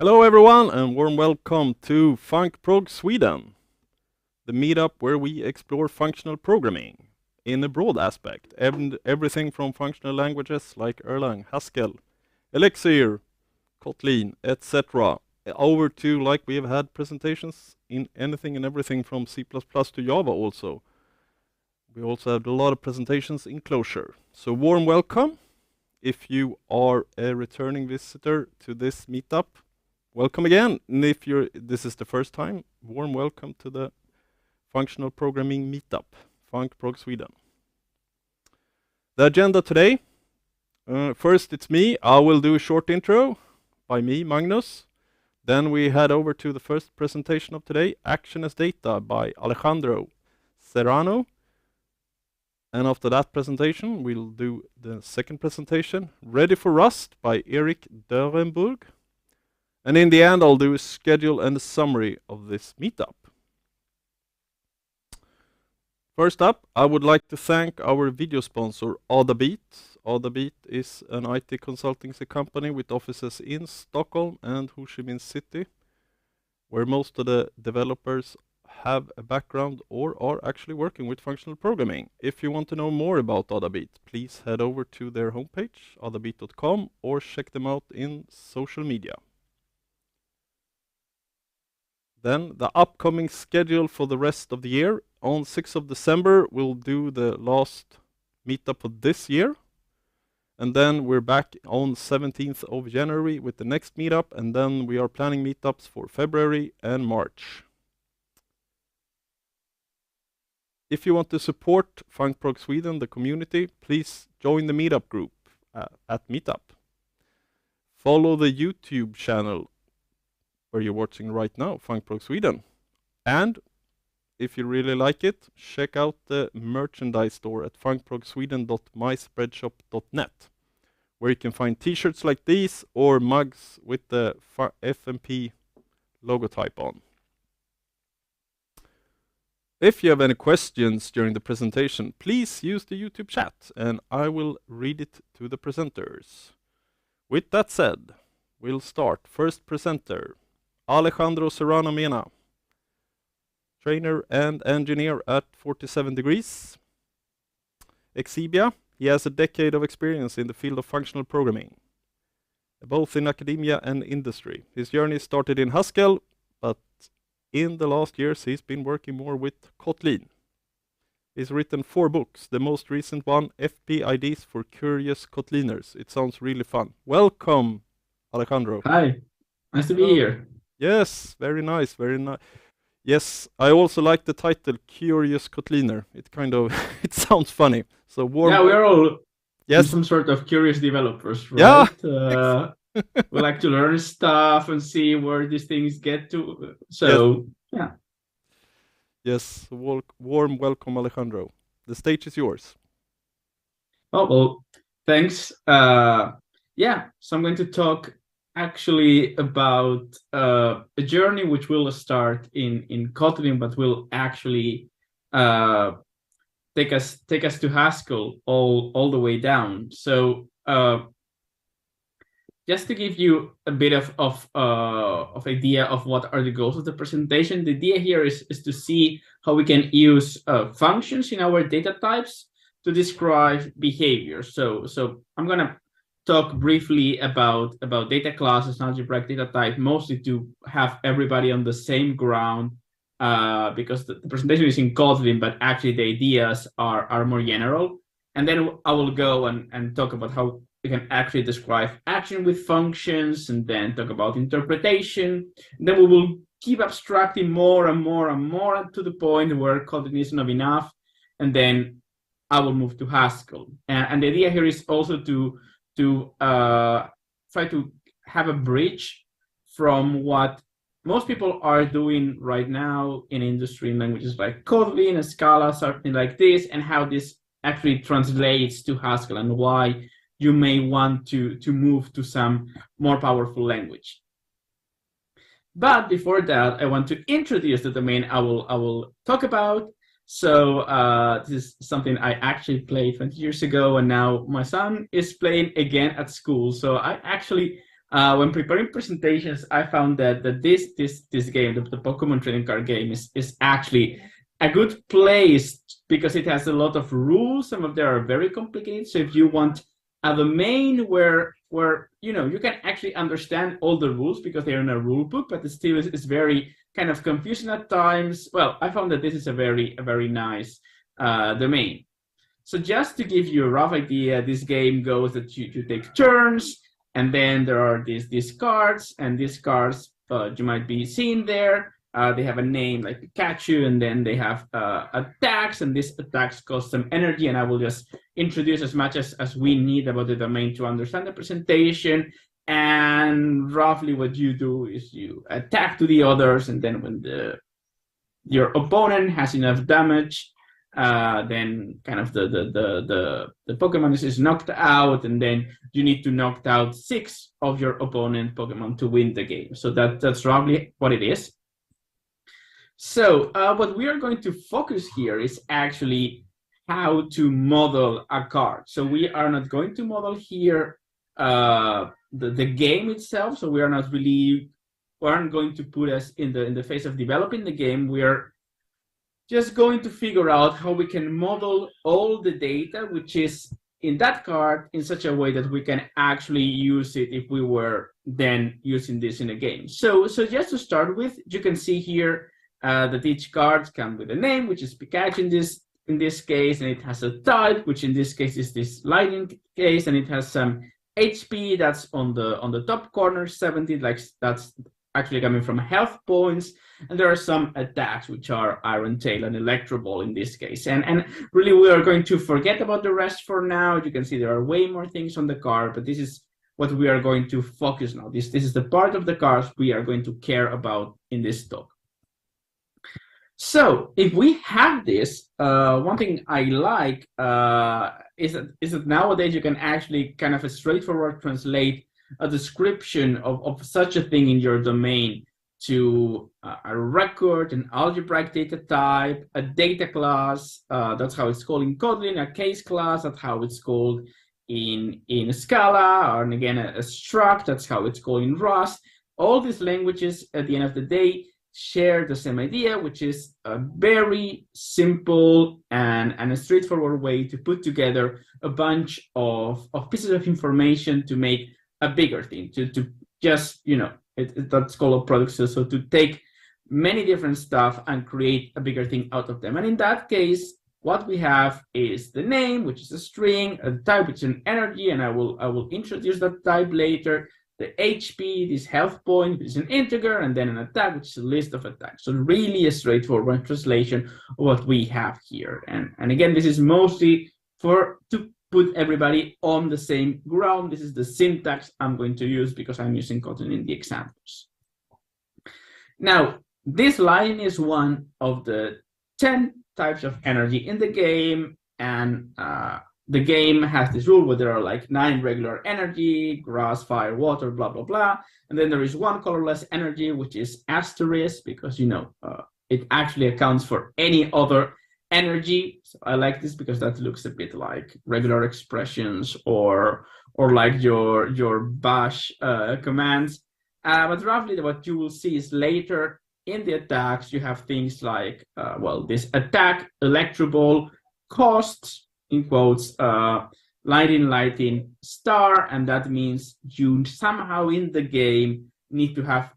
Hello everyone and warm welcome to Func Prog Sweden, the meetup where we explore functional programming in a broad aspect, and everything from functional languages like Erlang, Haskell, Elixir, Kotlin, etc. over to, like we have had presentations in anything and everything from C++ to Java also. We also had a lot of presentations in Clojure. So warm welcome. If you are a returning visitor to this meetup, welcome again. And if this is the first time, warm welcome to the Functional Programming Meetup, Func Prog Sweden. The agenda today, first it's me. I will do a short intro by me, Magnus. Then we head over to the first presentation of today, Action as Data by Alejandro Serrano. And after that presentation, we'll do the second presentation, Ready for Rust by Erik Dörnenburg. And in the end, I'll do a schedule and a summary of this meetup. First up, I would like to thank our video sponsor, Adabeat. Adabeat is an IT consultancy company with offices in Stockholm and Ho Chi Minh City, where most of the developers have a background or are actually working with functional programming. If you want to know more about Adabeat, please head over to their homepage, adabeat.com, or check them out in social media. Then the upcoming schedule for the rest of the year. On 6th of December, we'll do the last meetup of this year. And then we're back on 17th of January with the next meetup. And then we are planning meetups for February and March. If you want to support Func Prog Sweden, the community, please join the meetup group at MeetUp. Follow the YouTube channel where you're watching right now, Func Prog Sweden. And if you really like it, check out the merchandise store at funcprogsweden.myspreadshop.net, where you can find t-shirts like these or mugs with the FMP logotype on. If you have any questions during the presentation, please use the YouTube chat and I will read it to the presenters. With that said, we'll start. First presenter, Alejandro Serrano Mena, trainer and engineer at 47 Degrees. Exebia, he has a decade of experience in the field of functional programming, both in academia and industry. His journey started in Haskell, but in the last years he's been working more with Kotlin. He's written 4 books, the most recent one, FP IDs for Curious Kotliners. It sounds really fun. Welcome, Alejandro. Hi, nice to be here. Yes, very nice, very nice. Yes, I also like the title, Curious Kotliner. It kind of, it sounds funny. So warm. Yeah, we're all some sort of curious developers, right? Yeah. We like to learn stuff and see where these things get to. So, yes. Yes, warm welcome, Alejandro. The stage is yours. Oh, well, thanks. Yeah, so I'm going to talk actually about a journey which will start in Kotlin, but will actually take us to Haskell all the way down. So just to give you a bit of idea of what are the goals of the presentation, the idea here is to see how we can use functions in our data types to describe behavior. So I'm gonna talk briefly about data classes, algebraic data type, mostly to have everybody on the same ground, because the presentation is in Kotlin, but actually the ideas are more general. And then I will go and talk about how we can actually describe action with functions, and then talk about interpretation. And then we will keep abstracting more and more and more to the point where Kotlin is not enough. And then I will move to Haskell. And the idea here is also to try to have a bridge from what most people are doing right now in industry in languages like Kotlin and Scala, something like this, and how this actually translates to Haskell and why you may want to move to some more powerful language. But before that, I want to introduce the domain I will talk about. So this is something I actually played 20 years ago, and now my son is playing again at school. So I actually When preparing presentations, I found that this game, the Pokemon trading card game, is actually a good place because it has a lot of rules. Some of them are very complicated. So if you want a domain where you can actually understand all the rules because they're in a rule book, but it still is very kind of confusing at times. Well, I found that this is a very nice domain. So just to give you a rough idea, this game goes that you take turns, and then there are these cards, and these cards you might be seeing there. They have a name like Pikachu, and then they have attacks, and these attacks cost some energy, and I will just introduce as much as we need about the domain to understand the presentation. And roughly what you do is you attack to the others, and then when your opponent has enough damage, then kind of the Pokemon is knocked out, and then you need to knock out 6 of your opponent Pokemon to win the game. So that's roughly what it is. So what we are going to focus here is actually how to model a card. So we are not going to model here the game itself. So we aren't going to put us in the phase of developing the game. We are just going to figure out how we can model all the data which is in that card in such a way that we can actually use it if we were then using this in a game. So just to start with, you can see here that each card comes with a name, which is Pikachu in this case, and it has a type, which in this case is this lightning case, and it has some HP that's on the top corner, 70, like that's actually coming from health points, and there are some attacks which are Iron Tail and Electro Ball in this case, and really we are going to forget about the rest for now. You can see there are way more things on the card, but this is what we are going to focus now. This is the part of the cards we are going to care about in this talk. So if we have this, one thing I like is that nowadays you can actually kind of straightforward translate a description of such a thing in your domain to a record, an algebraic data type, a data class, that's how it's called in Kotlin, a case class, that's how it's called in Scala, or again, a struct, that's how it's called in Rust. All these languages, at the end of the day, share the same idea, which is a very simple and a straightforward way to put together a bunch of pieces of information to make a bigger thing, to just, that's called a product. So to take many different stuff and create a bigger thing out of them. And in that case, what we have is the name, which is a string, a type, which is an energy, and I will introduce that type later. The HP, this health point, which is an integer, and then an attack, which is a list of attacks. So really a straightforward translation of what we have here. And again, this is mostly to put everybody on the same ground. This is the syntax I'm going to use because I'm using Kotlin in the examples. Now, this line is one of the 10 types of energy in the game, and the game has this rule where there are like 9 regular energy, grass, fire, water, blah, blah, blah. And then there is one colorless energy, which is asterisk, because, it actually accounts for any other energy. So I like this because that looks a bit like regular expressions or like your bash commands. But roughly what you will see is later in the attacks, you have things like, this attack, Electro Ball, costs, in quotes, lighting star, and that means you somehow in the game need to have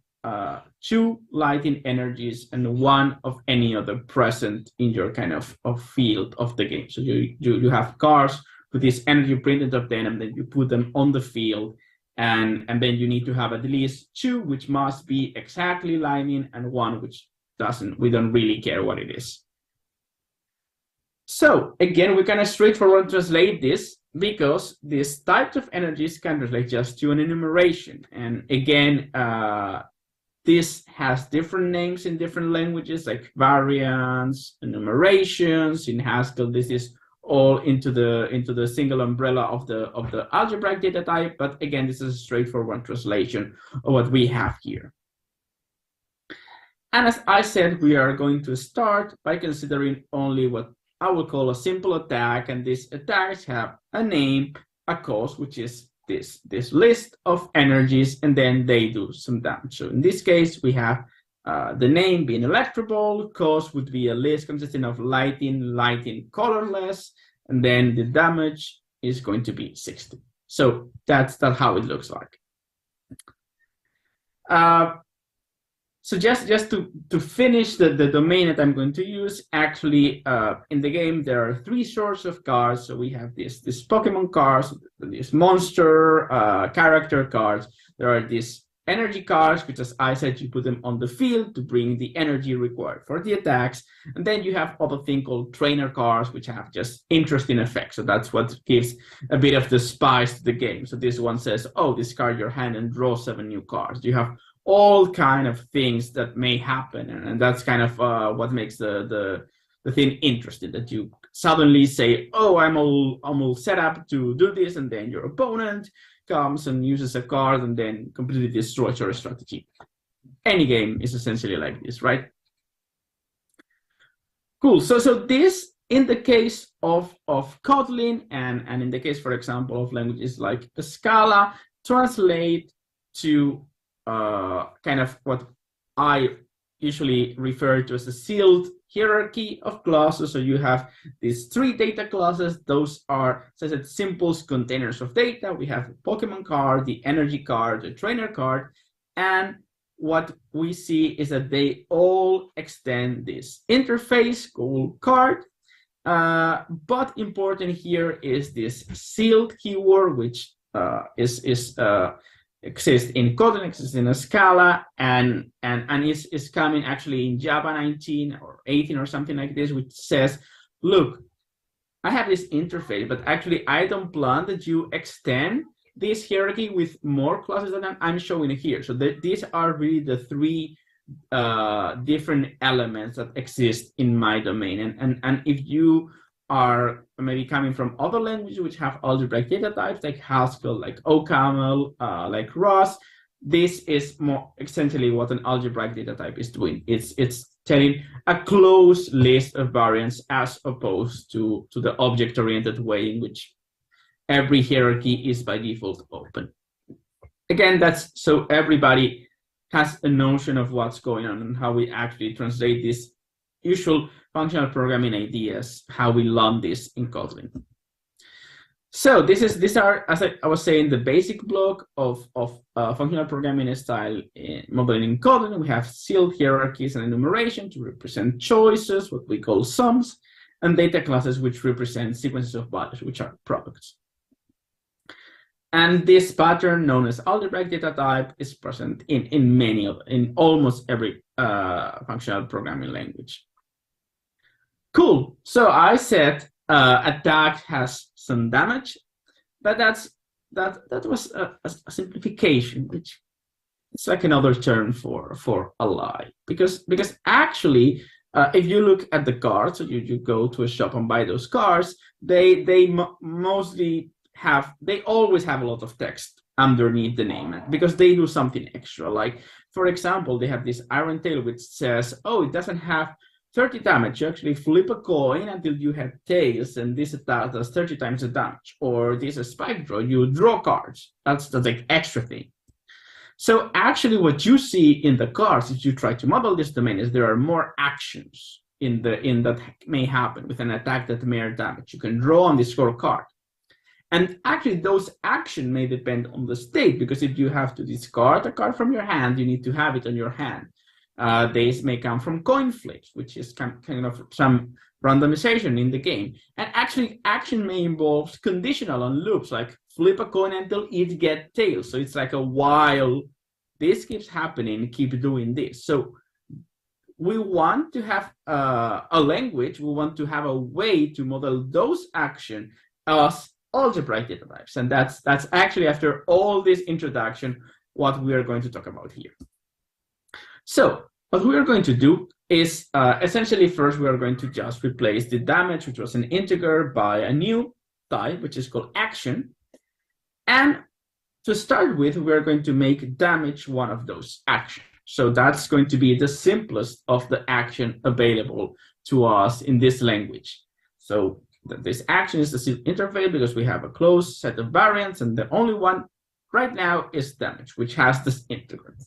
2 lighting energies and 1 of any other present in your kind of field of the game. So you have cars with this energy printed of them, and then you put them on the field, and then you need to have at least 2 which must be exactly lighting, and 1 which doesn't. We don't really care what it is. So again, we can straightforward translate this because these types of energies can translate just to an enumeration. And again, this has different names in different languages, like variants, enumerations. In Haskell, this is all into the single umbrella of the algebraic data type. But again, this is a straightforward translation of what we have here. And as I said, we are going to start by considering only what I will call a simple attack, and these attacks have a name, a cost, which is this list of energies, and then they do some damage. So in this case, we have the name being electrable, cause would be a list consisting of lighting, colorless, and then the damage is going to be 60. So that's how it looks like. So just to finish the domain that I'm going to use, actually in the game there are 3 sorts of cards. So we have this Pokemon cards, these monster character cards. There are these energy cards, which, as I said, you put them on the field to bring the energy required for the attacks. And then you have other thing called trainer cards, which have just interesting effects. So that's what gives a bit of the spice to the game. So this one says, oh, discard your hand and draw 7 new cards. You have all kind of things that may happen, and that's kind of what makes the thing interesting, that you suddenly say, oh, I'm all set up to do this, and then your opponent comes and uses a card and then completely destroys your strategy. Any game is essentially like this, right? Cool. So this, in the case of Kotlin, and in the case, for example, of languages like Scala, translate to kind of what I usually refer to as a sealed hierarchy of classes. So you have these 3 data classes. Those are, as I said, simple containers of data. We have the Pokemon card, the energy card, the trainer card, and what we see is that they all extend this interface called card. But important here is this sealed keyword, which exists in Kotlin, exists in a Scala, and is coming actually in Java 19 or 18 or something like this, which says, look, I have this interface, but actually I don't plan that you extend this hierarchy with more classes than I'm showing here. So these are really the 3 different elements that exist in my domain. And if you are maybe coming from other languages which have algebraic data types like Haskell, like OCaml, like Rust, this is more essentially what an algebraic data type is doing. It's telling a closed list of variants as opposed to the object-oriented way in which every hierarchy is by default open. Again, that's so everybody has a notion of what's going on and how we actually translate these usual functional programming ideas, how we learn this in Kotlin. So these are, as I was saying, the basic block of functional programming style modeling in Kotlin. We have sealed hierarchies and enumeration to represent choices, what we call sums, and data classes, which represent sequences of values, which are products. And this pattern, known as algebraic data type, is present in almost every functional programming language. Cool. So I said attack has some damage, but that was a simplification, which it's like another term for a lie, because actually if you look at the cards, so you go to a shop and buy those cards, they always have a lot of text underneath the name, because they do something extra. Like, for example, they have this Iron Tail which says, oh, it doesn't have 30 damage. You actually flip a coin until you have tails, and this attack does 30 times the damage. Or this is Spike Draw, you draw cards. That's the like extra thing. So actually what you see in the cards, if you try to model this domain, is there are more actions in that may happen with an attack that may damage. You can draw on this scorecard. And actually those actions may depend on the state, because if you have to discard a card from your hand, you need to have it on your hand. These may come from coin flips, which is kind of some randomization in the game. And actually, action may involve conditional on loops, like flip a coin until it gets tails. So it's like a while this keeps happening, keep doing this. So we want to have a language, we want to have a way to model those actions as algebraic data types. And that's actually, after all this introduction, what we are going to talk about here. So what we are going to do is essentially first we are going to just replace the damage, which was an integer, by a new type, which is called action. And to start with, we are going to make damage one of those actions. So that's going to be the simplest of the action available to us in this language. So that this action is the seed interface because we have a closed set of variants, and the only one right now is damage, which has this integrant.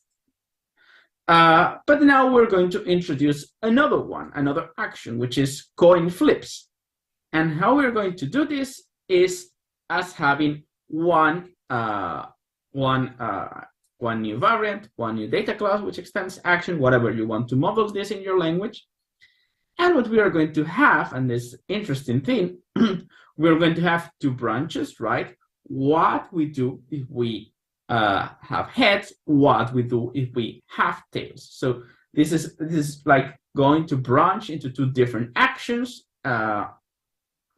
But now we're going to introduce another action, which is coin flips. And how we're going to do this is as having one new variant, one new data class, which extends action, whatever you want to model this in your language. And what we are going to have, and this interesting thing, we're going to have two branches, right? What we do if we have heads, what we do if we have tails. So this is like going to branch into two different actions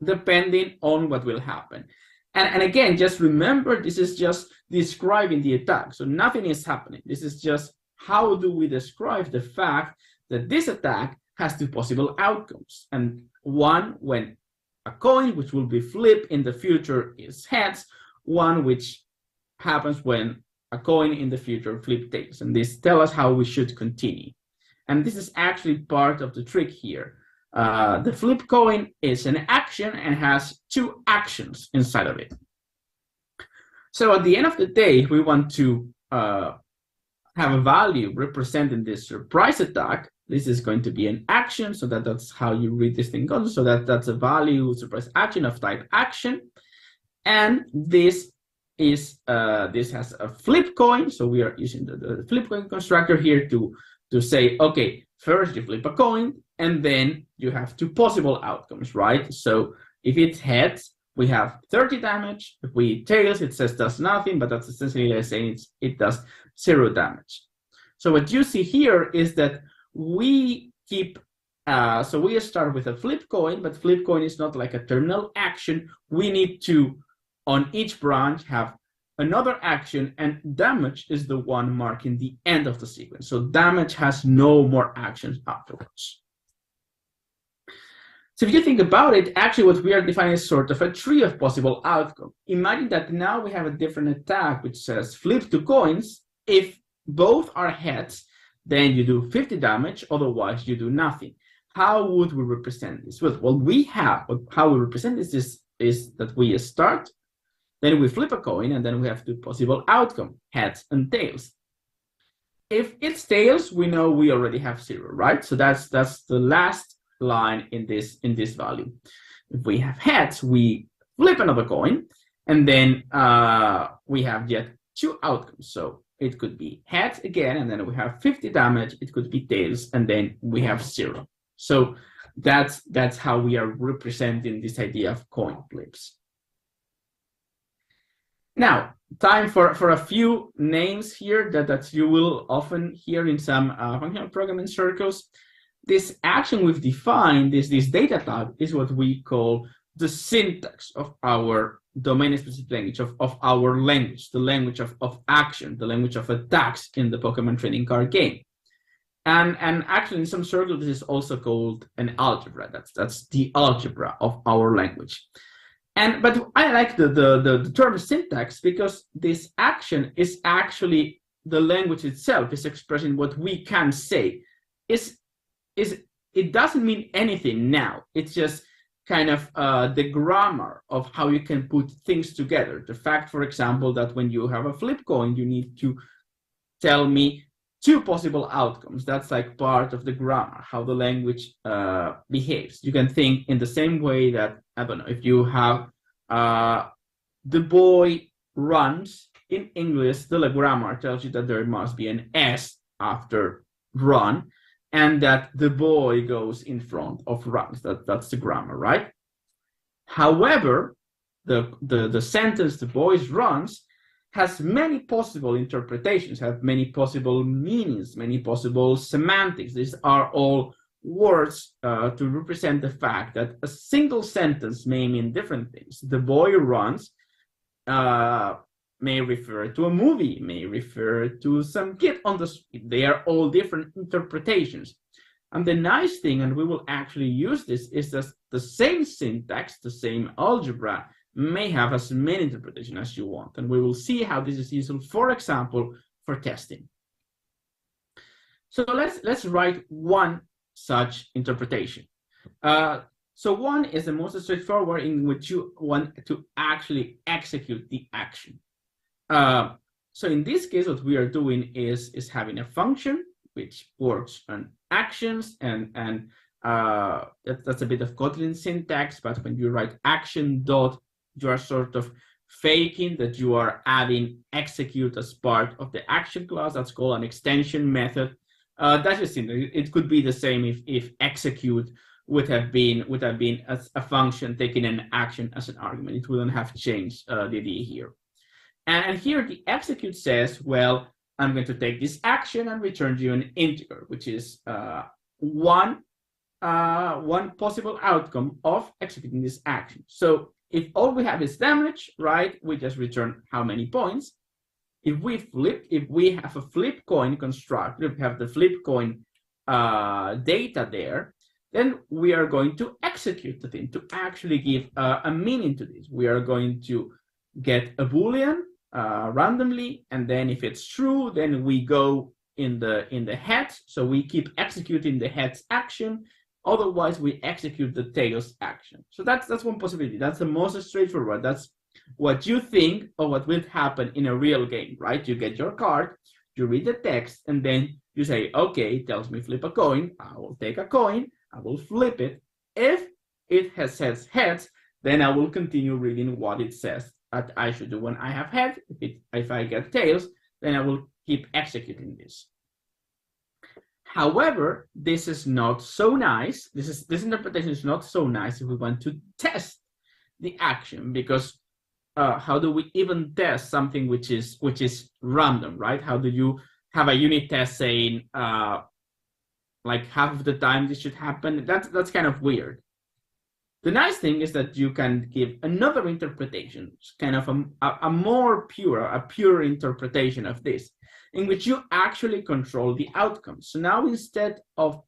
depending on what will happen. And again, just remember, this is just describing the attack. So nothing is happening. This is just how do we describe the fact that this attack has two possible outcomes. And one, when a coin, which will be flipped in the future, is heads. One, which happens when a coin in the future flip tails. And this tells us how we should continue. And this is actually part of the trick here. The flip coin is an action and has two actions inside of it. So at the end of the day, if we want to have a value representing this surprise attack, this is going to be an action, so that's how you read this thing goes. So that's a value surprise action of type action. And this is this has a flip coin. So we are using the flip coin constructor here to say, okay, first you flip a coin, and then you have two possible outcomes, right? So if it's heads, we have 30 damage. If we tails, it says does nothing, but that's essentially like saying it does 0 damage. So what you see here is that we keep, so we start with a flip coin, but flip coin is not like a terminal action. We need to, on each branch, have another action, and damage is the one marking the end of the sequence. So damage has no more actions afterwards. So if you think about it, actually what we are defining is sort of a tree of possible outcome. Imagine that now we have a different attack which says flip 2 coins. If both are heads, then you do 50 damage, otherwise you do nothing. How would we represent this? Well, how we represent this is that we start, then we flip a coin, and then we have two possible outcomes, heads and tails. If it's tails, we know we already have 0, right? So that's the last line in this value. If we have heads, we flip another coin, and then we have yet 2 outcomes. So it could be heads again, and then we have 50 damage. It could be tails, and then we have 0. So that's how we are representing this idea of coin flips. Now, time for a few names here that you will often hear in some functional programming circles. This action we've defined, this data type, is what we call the syntax of our domain-specific language, of our language, the language of action, the language of attacks in the Pokemon trading card game. And actually, in some circles, this is also called an algebra. That's the algebra of our language. But I like the term syntax because this action is actually the language itself is expressing what we can say. It doesn't mean anything now. It's just kind of the grammar of how you can put things together. The fact, for example, that when you have a flip coin, you need to tell me 2 possible outcomes. That's like part of the grammar, how the language behaves. You can think in the same way that, I don't know, if you have the boy runs, in English, the grammar tells you that there must be an S after run, and that the boy goes in front of runs. That's the grammar, right? However, the sentence, the boy runs, has many possible interpretations, have many possible meanings, many possible semantics. These are all words to represent the fact that a single sentence may mean different things. The boy runs may refer to a movie, may refer to some kid on the street. They are all different interpretations. And the nice thing, and we will actually use this, is that the same syntax, the same algebra, may have as many interpretations as you want. And we will see how this is useful, for example, for testing. So let's write one such interpretation. So one is the most straightforward, in which you want to actually execute the action. So in this case, what we are doing is having a function which works on actions, and that's a bit of Kotlin syntax, but when you write action dot, you are sort of faking that you are adding execute as part of the action class. That's called an extension method. That's just it could be the same if execute would have been a function taking an action as an argument. It wouldn't have changed the idea here. And here the execute says, well, I'm going to take this action and return you an integer, which is one possible outcome of executing this action. So if all we have is damage, right, we just return how many points. If we have a flip coin construct, if we have the flip coin data there, then we are going to execute the thing to actually give a meaning to this. We are going to get a Boolean randomly, and then if it's true, then we go in the heads. So we keep executing the heads action. Otherwise, we execute the tails action. So that's one possibility. That's the most straightforward. That's what you think of what will happen in a real game, right? You get your card, you read the text, and then you say, okay, it tells me flip a coin. I will take a coin, I will flip it. If it says heads, then I will continue reading what it says that I should do when I have heads. If I get tails, then I will keep executing this. However, this is not so nice. This interpretation is not so nice if we want to test the action, because how do we even test something which is random, right? How do you have a unit test saying like half of the time this should happen? That's kind of weird. The nice thing is that you can give another interpretation, kind of a more pure interpretation of this, in which you actually control the outcome. So now instead of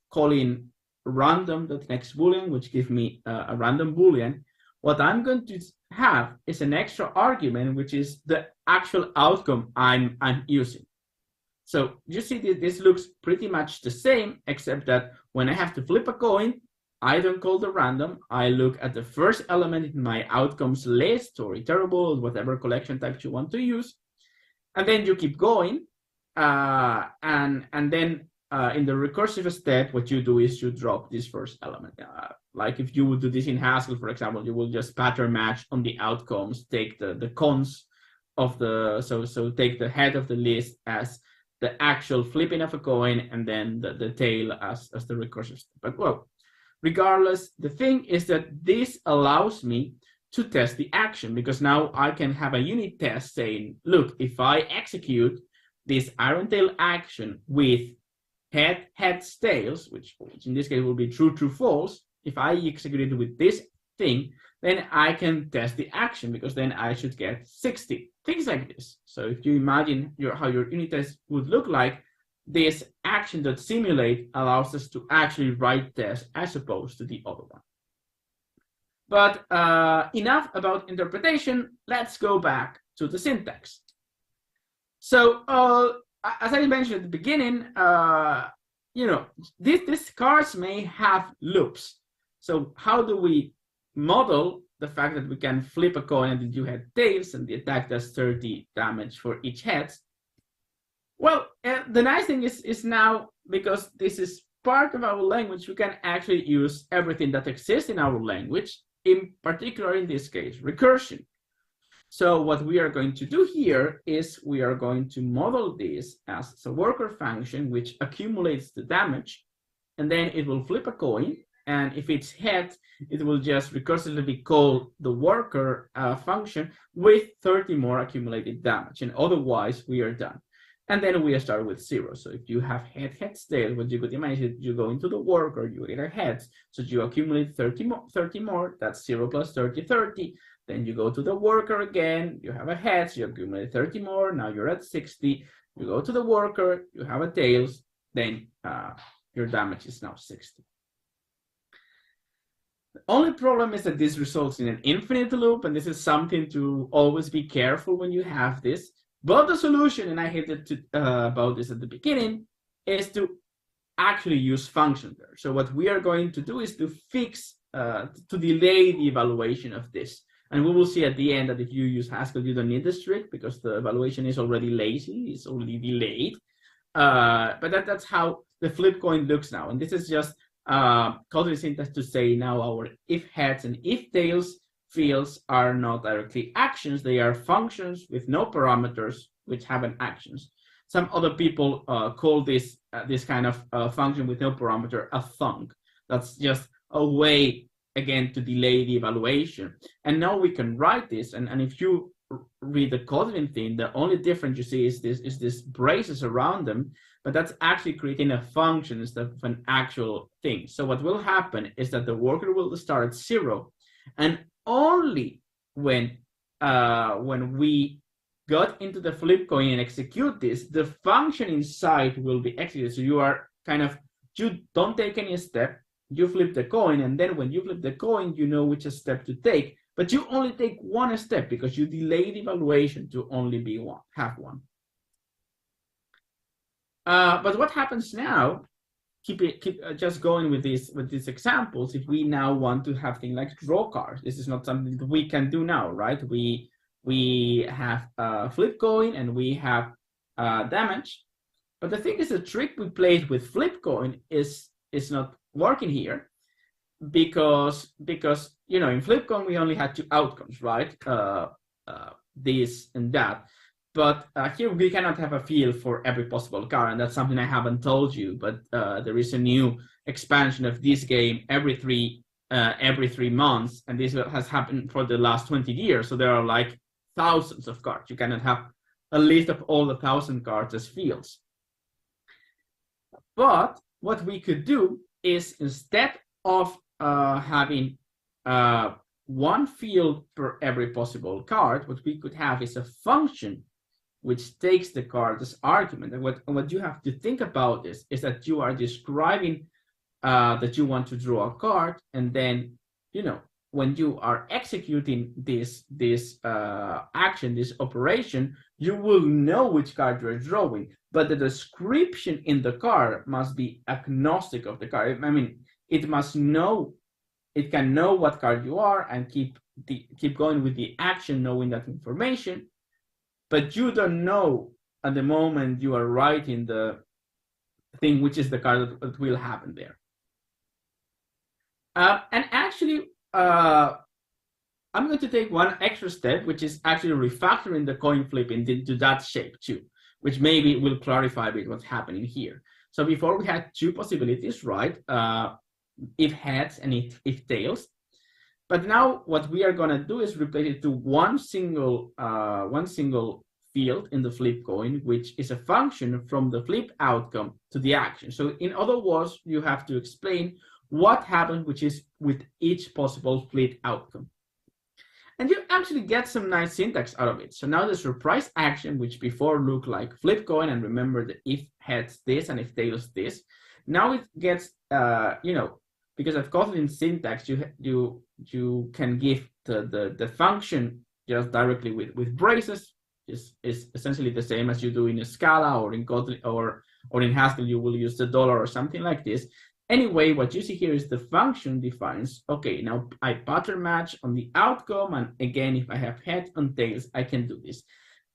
calling random.next Boolean, which gives me a random Boolean, what I'm going to have is an extra argument, which is the actual outcome I'm using. So you see this looks pretty much the same, except that when I have to flip a coin, I don't call the random. I look at the first element in my outcomes list, or iterable, whatever collection type you want to use. And then you keep going. And then in the recursive step, what you do is you drop this first element. Like if you would do this in Haskell, for example, you will just pattern match on the outcomes, take the cons of the, so take the head of the list as the actual flipping of a coin, and then the tail as the recursive step. But well, regardless, the thing is that this allows me to test the action, because now I can have a unit test saying, look, if I execute this iron tail action with heads, tails, which in this case will be true, false, if I execute it with this thing, then I can test the action, because then I should get 60. Things like this. So if you imagine how your unit test would look like, this action.simulate allows us to actually write tests as opposed to the other one. But enough about interpretation. Let's go back to the syntax. So as I mentioned at the beginning, these cards may have loops. So how do we model the fact that we can flip a coin and you had tails and the attack does 30 damage for each head? Well, the nice thing is now, because this is part of our language, we can actually use everything that exists in our language, in particular, in this case, recursion. So what we are going to do here is we are going to model this as a worker function which accumulates the damage, and then it will flip a coin. And if it's head, it will just recursively call the worker function with 30 more accumulated damage. And otherwise, we are done. And then we start with 0. So if you have head, tail, what you could imagine, you go into the worker, you get a heads. So you accumulate 30 more. That's 0 plus 30, 30. Then you go to the worker again. You have a heads. You accumulate 30 more. Now you're at 60. You go to the worker. You have a tails. Then your damage is now 60. The only problem is that this results in an infinite loop, and this is something to always be careful when you have this. But the solution, and I hinted about this at the beginning, is to actually use function there. So what we are going to do is to fix to delay the evaluation of this. And we will see at the end that if you use Haskell, you don't need the strict because the evaluation is already lazy, it's already delayed. But that's how the flip coin looks now. And this is just Kotlin syntax to say now our if heads and if tails fields are not directly actions, they are functions with no parameters which have an actions. Some other people call this this kind of function with no parameter a thunk. That's just a way, again, to delay the evaluation. And now we can write this, and if you read the Kotlin thing, the only difference you see is this braces around them, but that's actually creating a function instead of an actual thing. So what will happen is that the worker will start at 0, and only when we got into the flip coin and execute this, the function inside will be executed. So you are kind of, you don't take any step, you flip the coin, and then when you flip the coin, you know which step to take, but you only take one step because you delay the evaluation to only be have one. But what happens now? Keep just going with these examples. If we now want to have things like draw cards, this is not something that we can do now, right? We have flip coin and we have damage. But the thing is, the trick we played with flip coin is not working here because you know, in flip coin we only had 2 outcomes, right? This and that. But here we cannot have a field for every possible card, and that's something I haven't told you. But there is a new expansion of this game every 3 months, and this has happened for the last 20 years. So there are like thousands of cards. You cannot have a list of all the 1,000 cards as fields. But what we could do is, instead of having one field per every possible card, what we could have is a function which takes the card as argument. And what you have to think about this is that you are describing that you want to draw a card, and then, you know, when you are executing this action, this operation, you will know which card you're drawing, but the description in the card must be agnostic of the card. I mean, it must know, it can know what card you are and keep going with the action, knowing that information, but you don't know at the moment you are writing the thing which is the card that will happen there. And actually, I'm going to take one extra step, which is actually refactoring the coin flip into that shape too, which maybe will clarify a bit what's happening here. So before we had 2 possibilities, right? If heads and if tails. But now what we are going to do is replace it to one single field in the flip coin, which is a function from the flip outcome to the action. So in other words, you have to explain what happens, which is with each possible flip outcome. And you actually get some nice syntax out of it. So now the surprise action, which before looked like flip coin, and remember the if heads this and if tails this, now it gets, you know, because of Kotlin syntax, you can give the function just directly with braces. Is essentially the same as you do in Scala or in Kotlin or in Haskell. You will use the dollar or something like this. Anyway, what you see here is the function defines, okay, now I pattern match on the outcome, and again, if I have heads and tails, I can do this.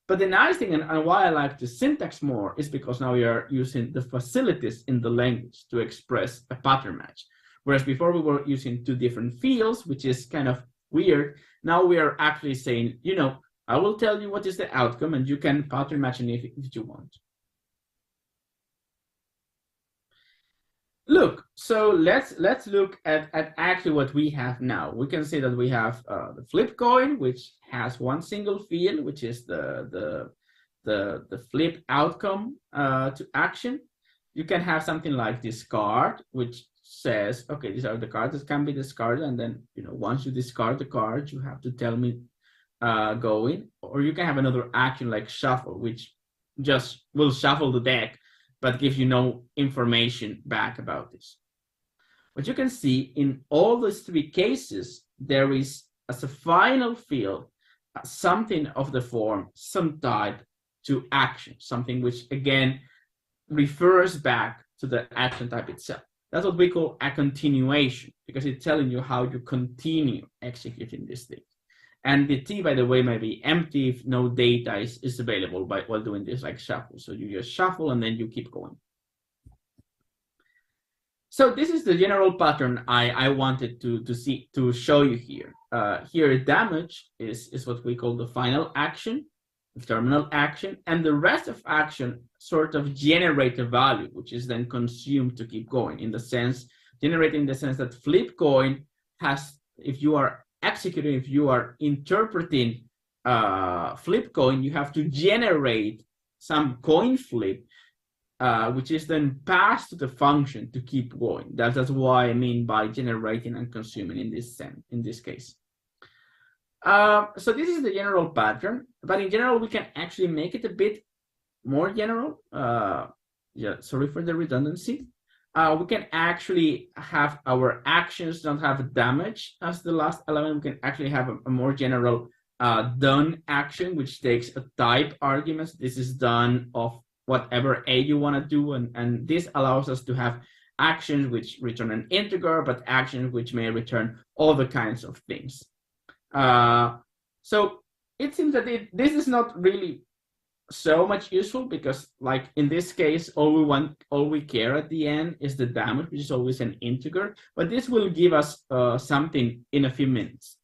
But the nice thing, and why I like the syntax more, is because now we are using the facilities in the language to express a pattern match. Whereas before we were using 2 different fields, which is kind of weird. Now we are actually saying, you know, I will tell you what is the outcome, and you can pattern match it if you want. Look, so let's look at actually what we have now. We can see that we have the flip coin, which has one single field, which is the flip outcome to action. You can have something like discard, which says, okay, these are the cards that can be discarded, and then, you know, once you discard the card, you have to tell me going. Or you can have another action like shuffle, which just will shuffle the deck, but gives you no information back about this. But you can see in all those 3 cases, there is, as a final field, something of the form, some type to action, something which, again, refers back to the action type itself. That's what we call a continuation, because it's telling you how you continue executing this thing. And the T, by the way, might be empty if no data is available while doing this like shuffle. So you just shuffle and then you keep going. So this is the general pattern I wanted to show you here. Here, damage is what we call the final action, the terminal action, and the rest of action sort of generate a value, which is then consumed to keep going. In the sense, generating the sense that flip coin has, if you are executing, if you are interpreting flip coin, you have to generate some coin flip, which is then passed to the function to keep going. That's what I mean by generating and consuming in this case. So this is the general pattern, but in general, we can actually make it a bit more general. Yeah, sorry for the redundancy. We can actually have our actions don't have damage as the last element. We can actually have a more general done action, which takes a type argument. This is done of whatever A you want to do, and this allows us to have actions which return an integer, but actions which may return all kinds of things. So it seems that this is not really so much useful, because like in this case, all we care at the end is the damage, which is always an integer, but this will give us something in a few minutes.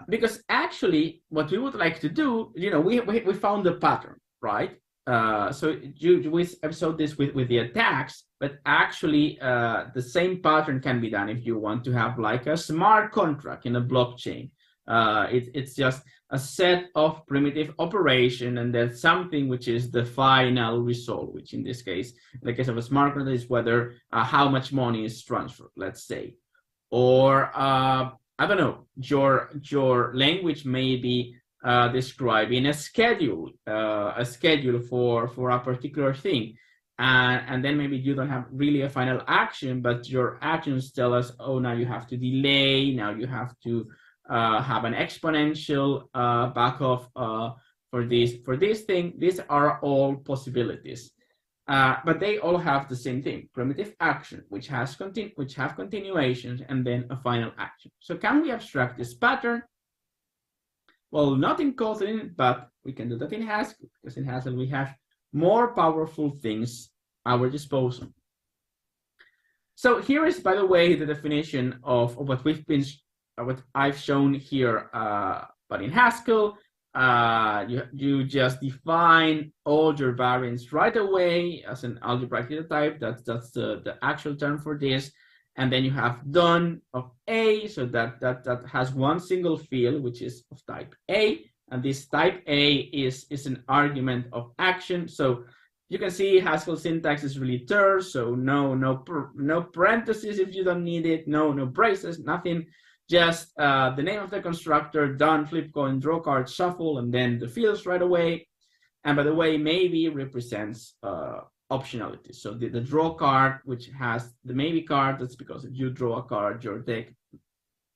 Because actually what we would like to do, we found the pattern, right? So we episode this with the attacks, but actually the same pattern can be done if you want to have like a smart contract in a blockchain. It's just a set of primitive operation, and then something which is the final result, which in this case, in the case of a smart contract, is whether how much money is transferred, let's say, or I don't know, your language may be describing a schedule for a particular thing, and then maybe you don't have really a final action, but your actions tell us, oh, now you have to delay, now you have to have an exponential backoff for this thing. These are all possibilities, but they all have the same thing: primitive action, which have continuations, and then a final action. So can we abstract this pattern? Well, not in Kotlin, but we can do that in Haskell, because in Haskell we have more powerful things at our disposal. So here is, by the way, the definition of what I've shown here, but in Haskell, you just define all your variants right away as an algebraic data type. That's the actual term for this. And then you have done of A, so that has one single field, which is of type A. And this type A is an argument of action. So you can see Haskell syntax is really terse. So no parentheses if you don't need it. No braces, nothing. Just the name of the constructor, done, flip coin, draw card, shuffle, and then the fields right away. And by the way, maybe represents optionality. So the draw card, which has the maybe card, that's because if you draw a card, your deck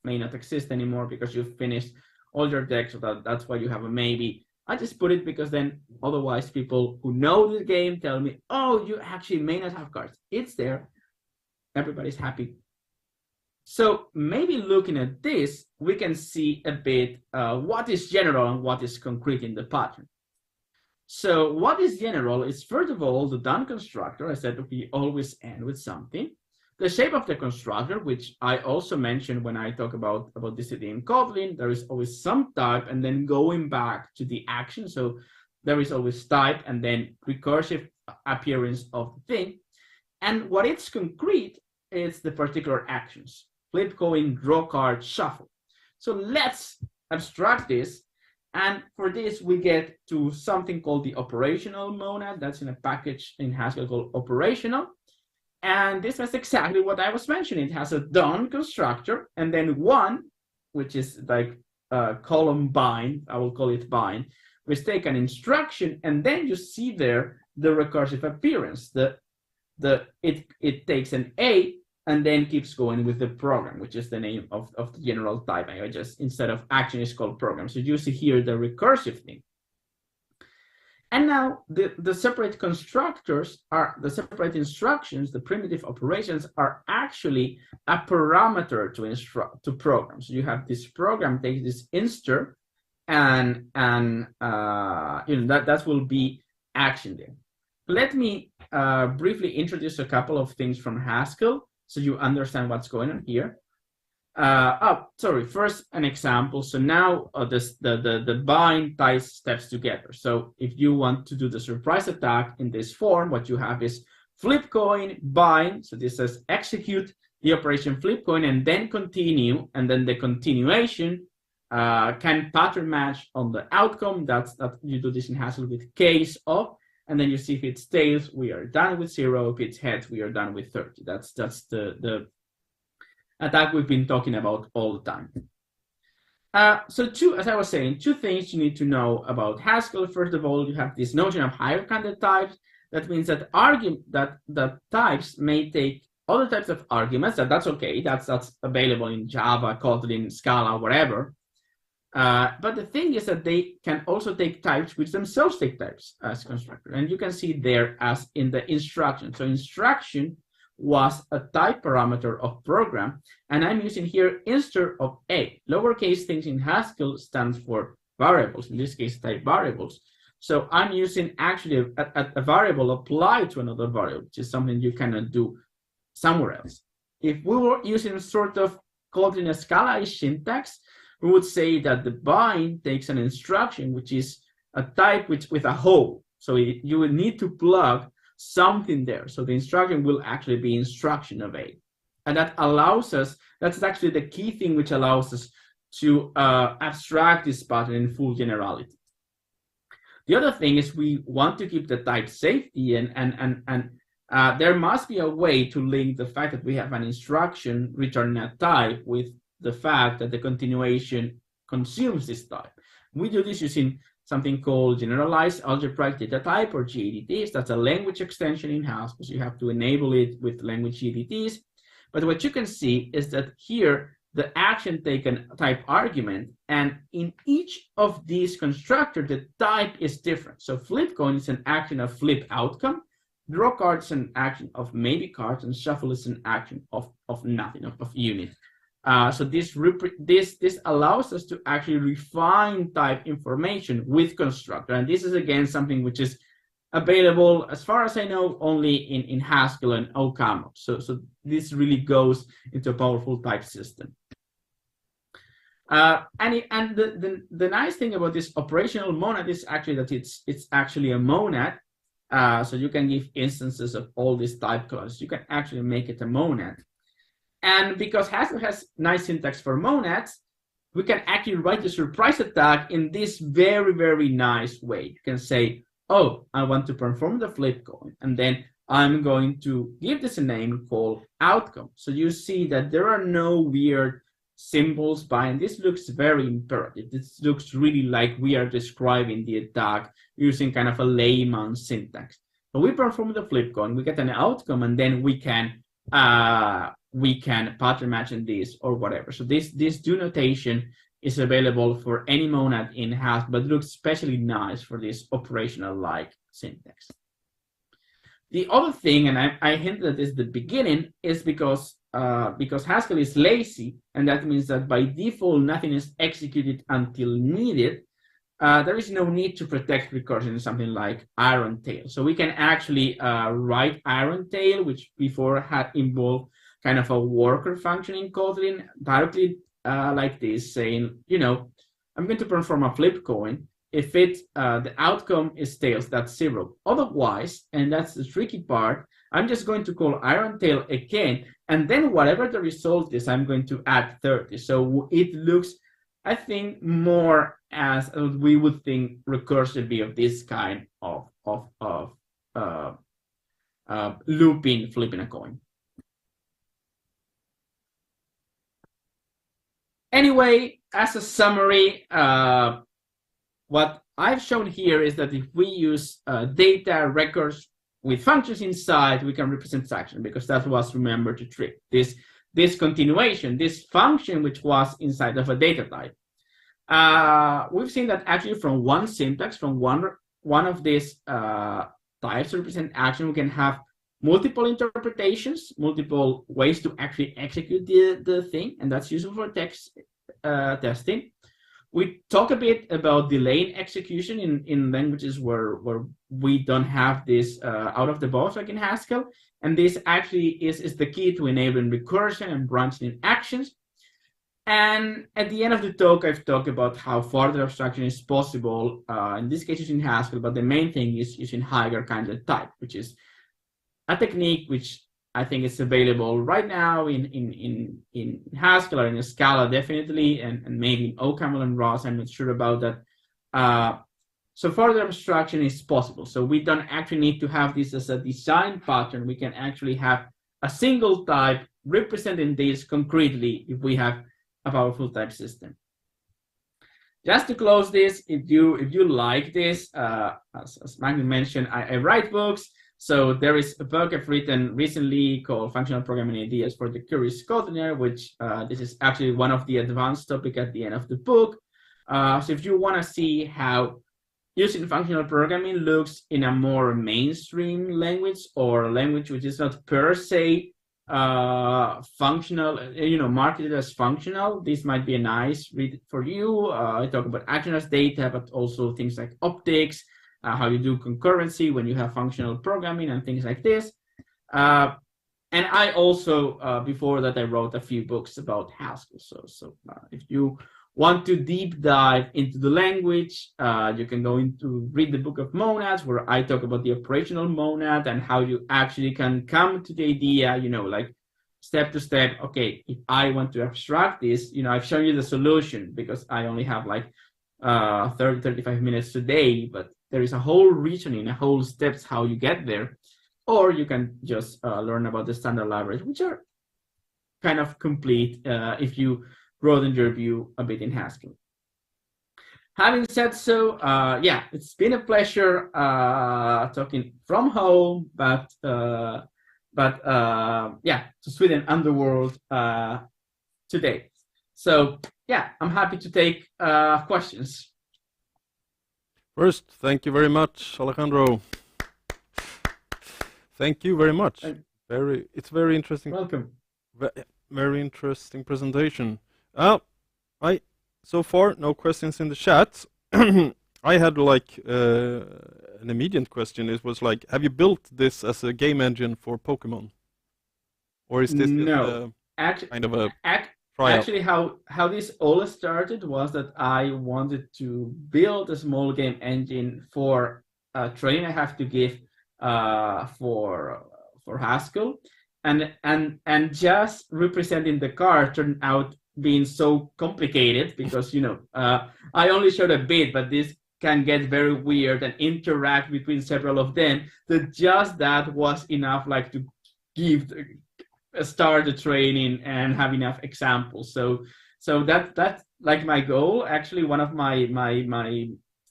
may not exist anymore because you've finished all your decks. So that's why you have a maybe. I just put it because then otherwise people who know the game tell me, oh, you actually may not have cards. It's there. Everybody's happy. So maybe looking at this, we can see a bit what is general and what is concrete in the pattern. So what is general is, first of all, the done constructor. I said we always end with something. The shape of the constructor, which I also mentioned when I talk about this in Kotlin, there is always some type and then going back to the action. So there is always type and then recursive appearance of the thing. And what it's concrete is the particular actions. Flip coin, draw card, shuffle. So let's abstract this. And for this, we get to something called the operational monad. That's in a package in Haskell called operational. And this is exactly what I was mentioning. It has a done constructor, and then one, which is like column bind, I will call it bind, which take an instruction, and then you see there the recursive appearance. It takes an A and then keeps going with the program, which is the name of the general type. I just, instead of action, is called program. So you see here the recursive thing. And now the separate constructors are the separate instructions, the primitive operations are actually a parameter to instruct to program. So you have this program takes this inster, and that will be action there. Let me briefly introduce a couple of things from Haskell so you understand what's going on here. First an example. So now the bind ties steps together. So if you want to do the surprise attack in this form, what you have is flip coin, bind. So this says execute the operation flip coin and then continue, and then the continuation can pattern match on the outcome. That you do this in Haskell with case of, and then you see if it's tails, we are done with 0. If it's heads, we are done with 30. That's the attack we've been talking about all the time. As I was saying, two things you need to know about Haskell. First of all, you have this notion of hierarchy types. That means that that types may take other types of arguments. That's okay. That's available in Java, Kotlin, Scala, whatever. But the thing is that they can also take types which themselves take types as constructor. And you can see there as in the instruction. So instruction was a type parameter of program, and I'm using here instead of a. Lowercase things in Haskell stands for variables, in this case type variables. So I'm using actually a variable applied to another variable, which is something you cannot do somewhere else. If we were using sort of Kotlin Scala-ish syntax, we would say that the bind takes an instruction, which is a type with a hole. So you would need to plug something there. So the instruction will actually be instruction of a. And that allows us, that's actually the key thing which allows us to abstract this pattern in full generality. The other thing is we want to keep the type safety, and there must be a way to link the fact that we have an instruction returning a type with the fact that the continuation consumes this type. We do this using something called generalized algebraic data type, or GADTs. That's a language extension in Haskell, because you have to enable it with language GADTs. But what you can see is that here the action taken type argument, and in each of these constructors the type is different. So flip coin is an action of flip outcome, draw card is an action of maybe cards, and shuffle is an action of nothing, of unit. So this allows us to actually refine type information with constructor, and this is again something which is available, as far as I know, only in Haskell and OCaml. So this really goes into a powerful type system. And the nice thing about this operational monad is actually that it's actually a monad. So you can give instances of all these type classes. You can actually make it a monad. And because Haskell has nice syntax for monads, we can actually write the surprise attack in this very, very nice way. You can say, oh, I want to perform the flip coin, and then I'm going to give this a name called outcome. So you see that there are no weird symbols behind. This looks very imperative. This looks really like we are describing the attack using kind of a layman syntax. So we perform the flip coin, we get an outcome, and then we can pattern match in this or whatever. So this do notation is available for any monad in Haskell, but looks especially nice for this operational-like syntax. The other thing, and I hinted at this at the beginning, is because Haskell is lazy, and that means that by default nothing is executed until needed. There is no need to protect recursion in something like iron tail. So we can actually write iron tail, which before had involved kind of a worker function in Kotlin, directly like this, saying, I'm going to perform a flip coin. If the outcome is tails, that's 0. Otherwise, and that's the tricky part, I'm just going to call iron tail again, and then whatever the result is, I'm going to add 30. So it looks, I think, more as we would think recursively of this kind of looping, flipping a coin. Anyway, as a summary, what I've shown here is that if we use data records with functions inside, we can represent action, because that was, remember, the trick. This continuation, this function which was inside of a data type. We've seen that actually from one syntax, from one one of these types to represent action, we can have multiple interpretations, multiple ways to actually execute the thing, and that's useful for text testing. We talk a bit about delaying execution in languages where we don't have this out of the box like in Haskell, and this actually is the key to enabling recursion and branching in actions. And at the end of the talk, I've talked about how further abstraction is possible, in this case using Haskell, but the main thing is using higher kinds of type, which is a technique which I think is available right now in Haskell or in Scala definitely, and maybe in OCaml and Rust. I'm not sure about that. So further abstraction is possible. So we don't actually need to have this as a design pattern. We can actually have a single type representing this concretely if we have a powerful type system. Just to close this, if you like this, as Magnus mentioned, I write books. So there is a book I've written recently called Functional Programming Ideas for the Curious Coder, which this is actually one of the advanced topics at the end of the book. So if you want to see how using functional programming looks in a more mainstream language, or a language which is not per se functional, marketed as functional, this might be a nice read for you. I talk about action as data, but also things like optics, how you do concurrency when you have functional programming and things like this. And I also, before that, I wrote a few books about Haskell. So if you want to deep dive into the language, you can go into read the book of monads, where I talk about the operational monad and how you actually can come to the idea, like step to step. Okay, if I want to abstract this, I've shown you the solution because I only have like 30-35 minutes today, but there is a whole reasoning, a whole steps how you get there. Or you can just learn about the standard libraries, which are kind of complete if you broaden your view a bit in Haskell. Having said so, yeah, it's been a pleasure talking from home, but yeah, to Sweden underworld today. So yeah, I'm happy to take questions. First, thank you very much, Alejandro. Thank you very much. It's very interesting. Welcome. Very interesting presentation. So far no questions in the chat. I had like an immediate question. It was like, have you built this as a game engine for Pokemon, or is this no? Kind of a trial? Actually, how this all started was that I wanted to build a small game engine for training I have to give for Haskell, and just representing the card turned out being so complicated because I only showed a bit, but this can get very weird and interact between several of them. That just that was enough, like to start the training and have enough examples. So that's like my goal. Actually, one of my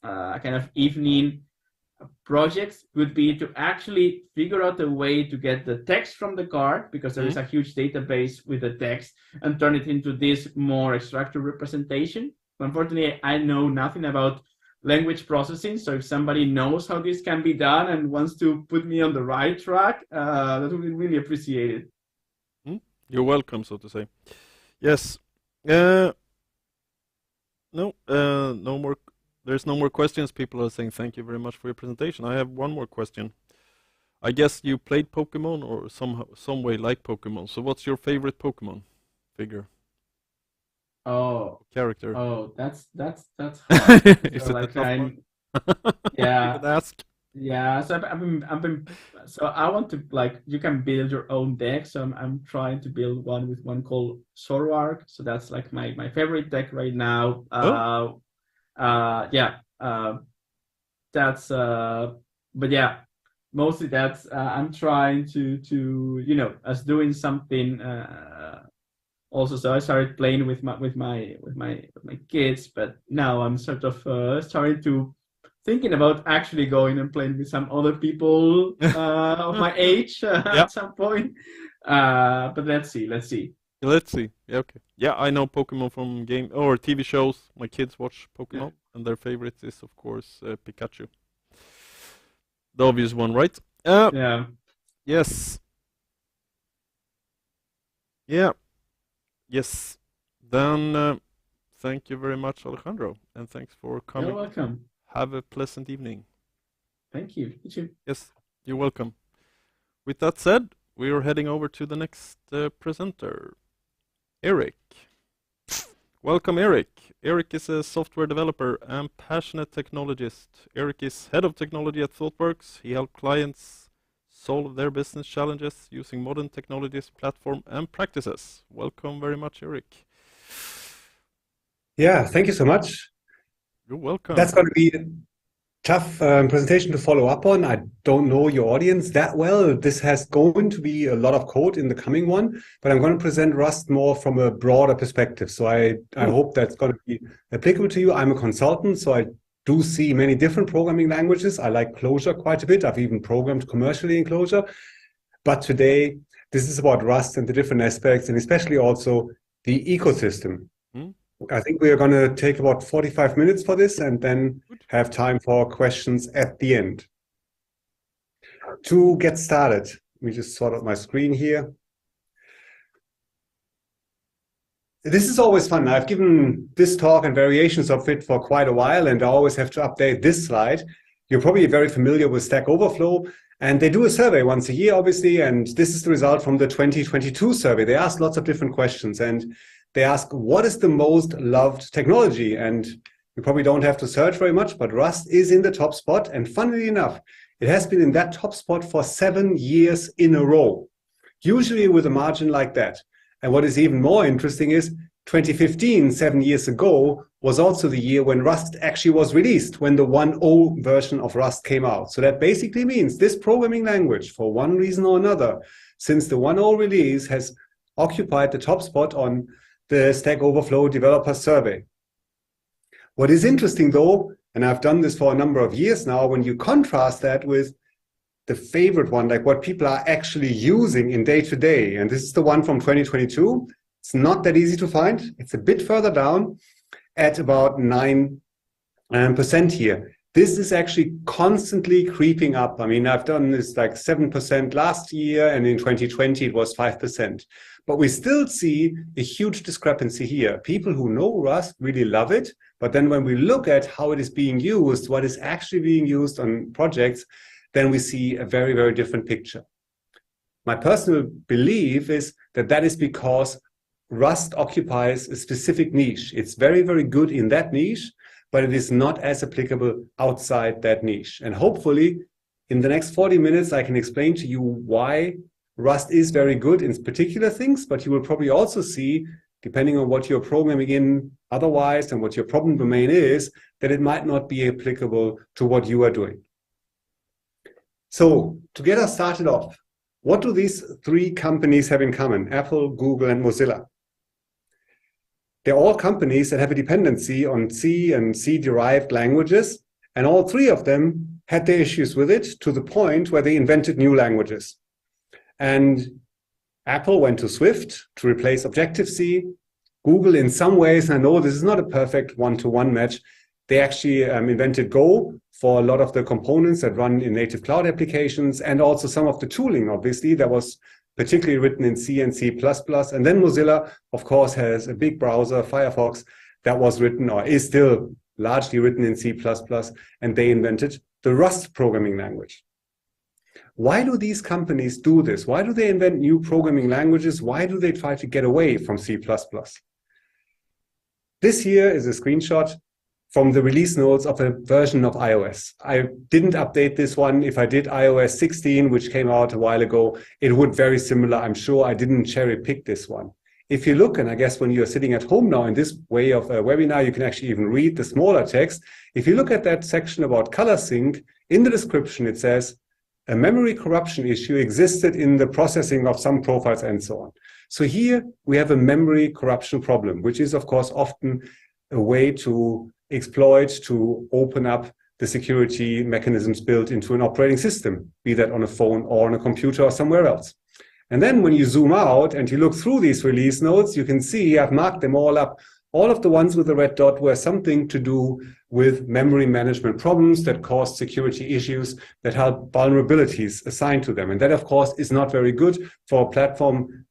kind of evening projects would be to actually figure out a way to get the text from the card, because there is a huge database with the text, and turn it into this more structured representation. Unfortunately, I know nothing about language processing, so if somebody knows how this can be done and wants to put me on the right track, that would be really appreciated. You're welcome, so to say. Yes. No more. There's no more questions. People are saying thank you very much for your presentation. I have one more question. I guess you played Pokemon or some way like Pokemon. So what's your favorite Pokemon figure? Oh, character. Oh, that's hard. Is it like a tough one? yeah. You can ask. Yeah, so I've been so I want to, like, you can build your own deck. So I'm trying to build one with one called Zoroark. So that's like my favorite deck right now. Yeah. That's but yeah, mostly that's I'm trying to as doing something also. So I started playing with my kids, but now I'm sort of starting to thinking about actually going and playing with some other people of my age at some point. But let's see. Yeah, okay. Yeah, I know Pokemon from game or TV shows. My kids watch Pokemon, and their favorite is, of course, Pikachu. the obvious one, right? Yeah. Yes. Yeah. Yes. Then thank you very much, Alejandro, and thanks for coming. You're welcome. Have a pleasant evening. Thank you. You too. Yes, you're welcome. With that said, we are heading over to the next presenter, Erik. Welcome, Erik. Erik is a software developer and passionate technologist. Erik is head of technology at Thoughtworks. He helps clients solve their business challenges using modern technologies, platform, and practices. Welcome very much, Erik. Yeah, thank you so much. You're welcome. That's going to be a tough presentation to follow up on. I don't know your audience that well. This has going to be a lot of code in the coming one, but I'm going to present Rust more from a broader perspective. So I hope that's going to be applicable to you. I'm a consultant, so I do see many different programming languages. I like Clojure quite a bit. I've even programmed commercially in Clojure. But today, this is about Rust and the different aspects, and especially also the ecosystem. I think we are going to take about 45 minutes for this and then have time for questions at the end. To get started, let me just sort out my screen here. This is always fun. I've given this talk and variations of it for quite a while, and I always have to update this slide. You're probably very familiar with StackOverflow, and they do a survey once a year, obviously, and this is the result from the 2022 survey. They asked lots of different questions, and they ask, what is the most loved technology? And you probably don't have to search very much, but Rust is in the top spot. And funnily enough, it has been in that top spot for 7 years in a row, usually with a margin like that. And what is even more interesting is 2015, 7 years ago, was also the year when Rust actually was released, when the 1.0 version of Rust came out. So that basically means this programming language, for one reason or another, since the 1.0 release, has occupied the top spot on the Stack Overflow developer survey. What is interesting though, and I've done this for a number of years now, when you contrast that with the favorite one, like what people are actually using in day-to-day, and this is the one from 2022, it's not that easy to find. It's a bit further down at about 9% here. This is actually constantly creeping up. I mean, I've done this like 7% last year, and in 2020 it was 5%. But we still see a huge discrepancy here. People who know Rust really love it, but then when we look at how it is being used, what is actually being used on projects, then we see a very, very different picture. My personal belief is that that is because Rust occupies a specific niche. It's very, very good in that niche, but it is not as applicable outside that niche. And hopefully, in the next 40 minutes, I can explain to you why Rust is very good in particular things, but you will probably also see, depending on what you're programming in otherwise and what your problem domain is, that it might not be applicable to what you are doing. So to get us started off, what do these three companies have in common? Apple, Google, and Mozilla. They're all companies that have a dependency on C and C-derived languages, and all three of them had their issues with it to the point where they invented new languages. And Apple went to Swift to replace Objective-C. Google, in some ways, and I know this is not a perfect one-to-one match, they actually invented Go for a lot of the components that run in native cloud applications, and also some of the tooling, obviously, that was particularly written in C and C++. And then Mozilla, of course, has a big browser, Firefox, that was written or is still largely written in C++, and they invented the Rust programming language. Why do these companies do this? Why do they invent new programming languages? Why do they try to get away from C++? This here is a screenshot from the release notes of a version of iOS. I didn't update this one. If I did iOS 16, which came out a while ago, it would very similar. I'm sure I didn't cherry pick this one. If you look, and I guess when you're sitting at home now in this way of a webinar, you can actually even read the smaller text. If you look at that section about color sync, in the description it says, a memory corruption issue existed in the processing of some profiles and so on. So here we have a memory corruption problem, which is of course often a way to exploit, to open up the security mechanisms built into an operating system, be that on a phone or on a computer or somewhere else. And then when you zoom out and you look through these release notes, you can see I've marked them all up All of the ones with the red dot were something to do with memory management problems that caused security issues that had vulnerabilities assigned to them. And that, of course, is not very good for a platform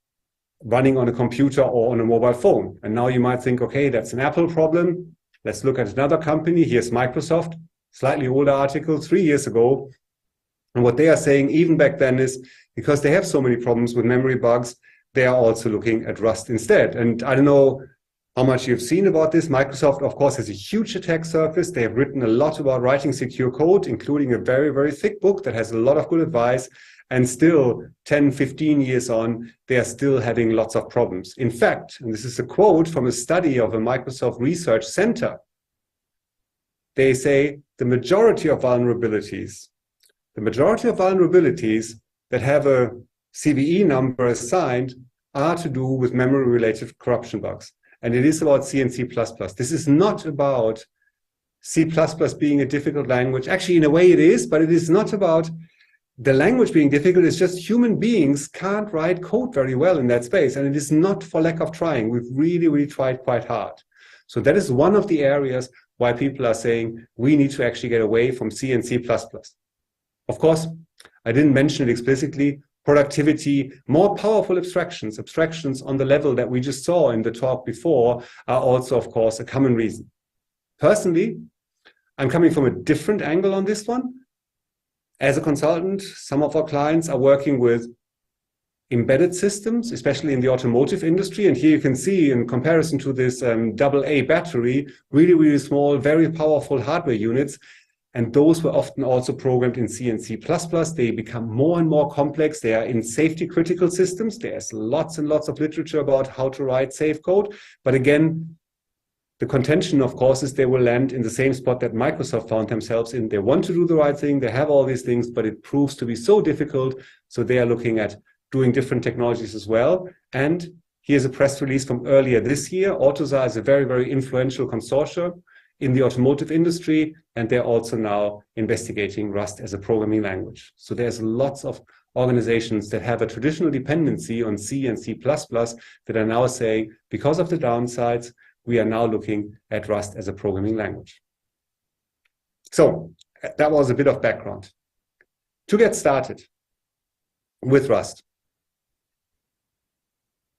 running on a computer or on a mobile phone. And now you might think, okay, that's an Apple problem. Let's look at another company. Here's Microsoft, slightly older article, 3 years ago. And what they are saying even back then is because they have so many problems with memory bugs, they are also looking at Rust instead. And I don't know how much you've seen about this. Microsoft, of course, has a huge attack surface. They have written a lot about writing secure code, including a very, very thick book that has a lot of good advice. And still, 10, 15 years on, they are still having lots of problems. In fact, and this is a quote from a study of a Microsoft Research Center, they say the majority of vulnerabilities that have a CVE number assigned are to do with memory-related corruption bugs. And it is about C and C++. This is not about C++ being a difficult language. Actually, in a way it is, but it is not about the language being difficult. It's just human beings can't write code very well in that space. And it is not for lack of trying. We've really, really tried quite hard. So that is one of the areas why people are saying we need to actually get away from C and C++. Of course, I didn't mention it explicitly. Productivity, more powerful abstractions on the level that we just saw in the talk before are also, of course, a common reason. Personally, I'm coming from a different angle on this one. As a consultant, some of our clients are working with embedded systems, especially in the automotive industry. And here you can see, in comparison to this AA battery, really, really small, very powerful hardware units. And those were often also programmed in C and C++. They become more and more complex. They are in safety critical systems. There's lots and lots of literature about how to write safe code. But again, the contention, of course, is they will land in the same spot that Microsoft found themselves in. They want to do the right thing. They have all these things, but it proves to be so difficult. So they are looking at doing different technologies as well. And here's a press release from earlier this year. AutoSAR is a very, very influential consortium in the automotive industry, and they're also now investigating Rust as a programming language. So there's lots of organizations that have a traditional dependency on C and C++ that are now saying, because of the downsides, we are now looking at Rust as a programming language. So that was a bit of background. To get started with Rust,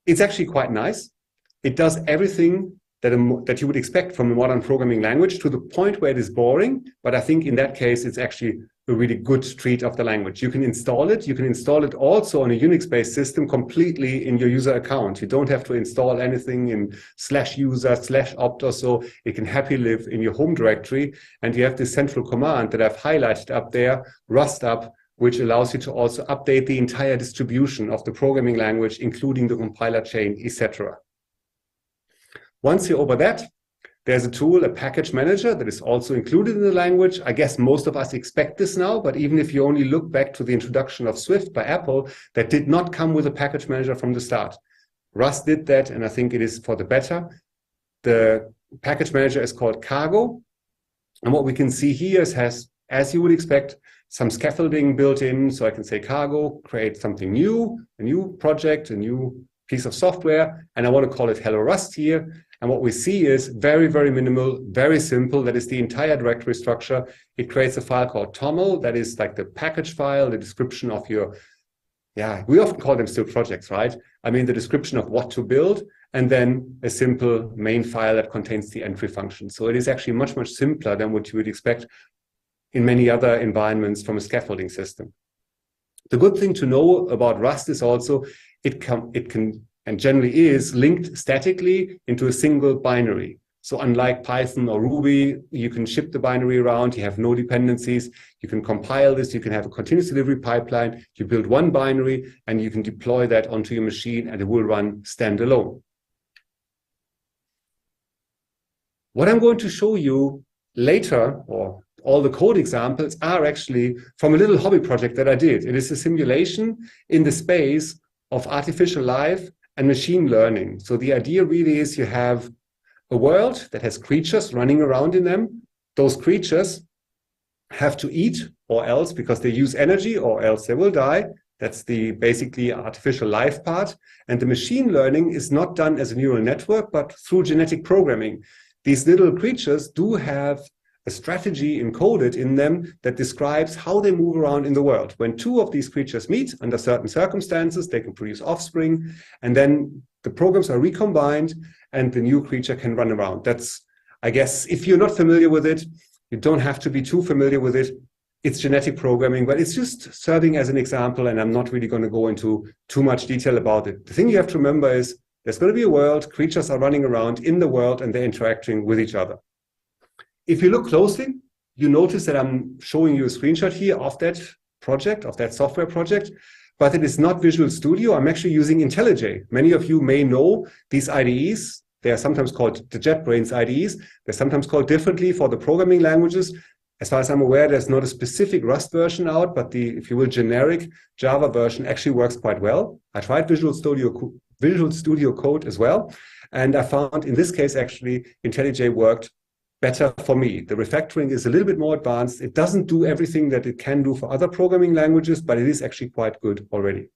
it's actually quite nice. It does everything that you would expect from a modern programming language, to the point where it is boring. But I think in that case, it's actually a really good treat of the language. You can install it. You can install it also on a Unix-based system completely in your user account. You don't have to install anything in /user/opt or so. It can happily live in your home directory. And you have this central command that I've highlighted up there, rustup, which allows you to also update the entire distribution of the programming language, including the compiler chain, etc. Once you're over that, there's a tool, a package manager, that is also included in the language. I guess most of us expect this now, but even if you only look back to the introduction of Swift by Apple, that did not come with a package manager from the start. Rust did that, and I think it is for the better. The package manager is called Cargo. And what we can see here is has, as you would expect, some scaffolding built in. So I can say Cargo, create something new, a new project, a new piece of software, and I want to call it Hello Rust here. And what we see is very, very minimal, very simple. That is the entire directory structure. It creates a file called toml. That is like the package file, the description of your, we often call them still projects, right? I mean, the description of what to build, and then a simple main file that contains the entry function. So it is actually much, much simpler than what you would expect in many other environments from a scaffolding system. The good thing to know about Rust is also it can and generally is linked statically into a single binary. So unlike Python or Ruby, you can ship the binary around, you have no dependencies, you can compile this, you can have a continuous delivery pipeline, you build one binary, and you can deploy that onto your machine, and it will run standalone. What I'm going to show you later, or all the code examples, are actually from a little hobby project that I did. It is a simulation in the space of artificial life and machine learning. So the idea really is you have a world that has creatures running around in them. Those creatures have to eat, or else, because they use energy, or else they will die. That's the basically artificial life part. And the machine learning is not done as a neural network, but through genetic programming. These little creatures do have a strategy encoded in them that describes how they move around in the world. When two of these creatures meet under certain circumstances, they can produce offspring, and then the programs are recombined and the new creature can run around. That's, I guess, if you're not familiar with it, you don't have to be too familiar with it. It's genetic programming, but it's just serving as an example, and I'm not really going to go into too much detail about it. The thing you have to remember is there's going to be a world, creatures are running around in the world, and they're interacting with each other. If you look closely, you notice that I'm showing you a screenshot here of that project, of that software project, but it is not Visual Studio. I'm actually using IntelliJ. Many of you may know these IDEs. They are sometimes called the JetBrains IDEs. They're sometimes called differently for the programming languages. As far as I'm aware, there's not a specific Rust version out, but the, if you will, generic Java version actually works quite well. I tried Visual Studio Code as well, and I found in this case, actually, IntelliJ worked better for me. The refactoring is a little bit more advanced. It doesn't do everything that it can do for other programming languages, but it is actually quite good already.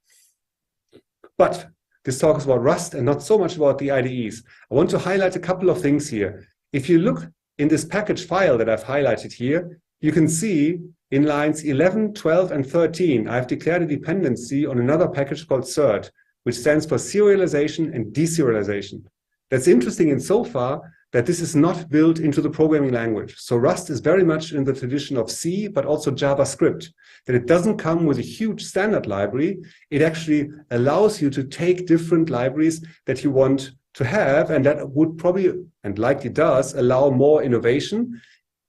But this talk is about Rust and not so much about the IDEs. I want to highlight a couple of things here. If you look in this package file that I've highlighted here, you can see in lines 11, 12, and 13, I've declared a dependency on another package called cert, which stands for serialization and deserialization. That's interesting insofar that this is not built into the programming language. So Rust is very much in the tradition of C, but also JavaScript, that it doesn't come with a huge standard library. It actually allows you to take different libraries that you want to have, and that would probably, and likely does, allow more innovation,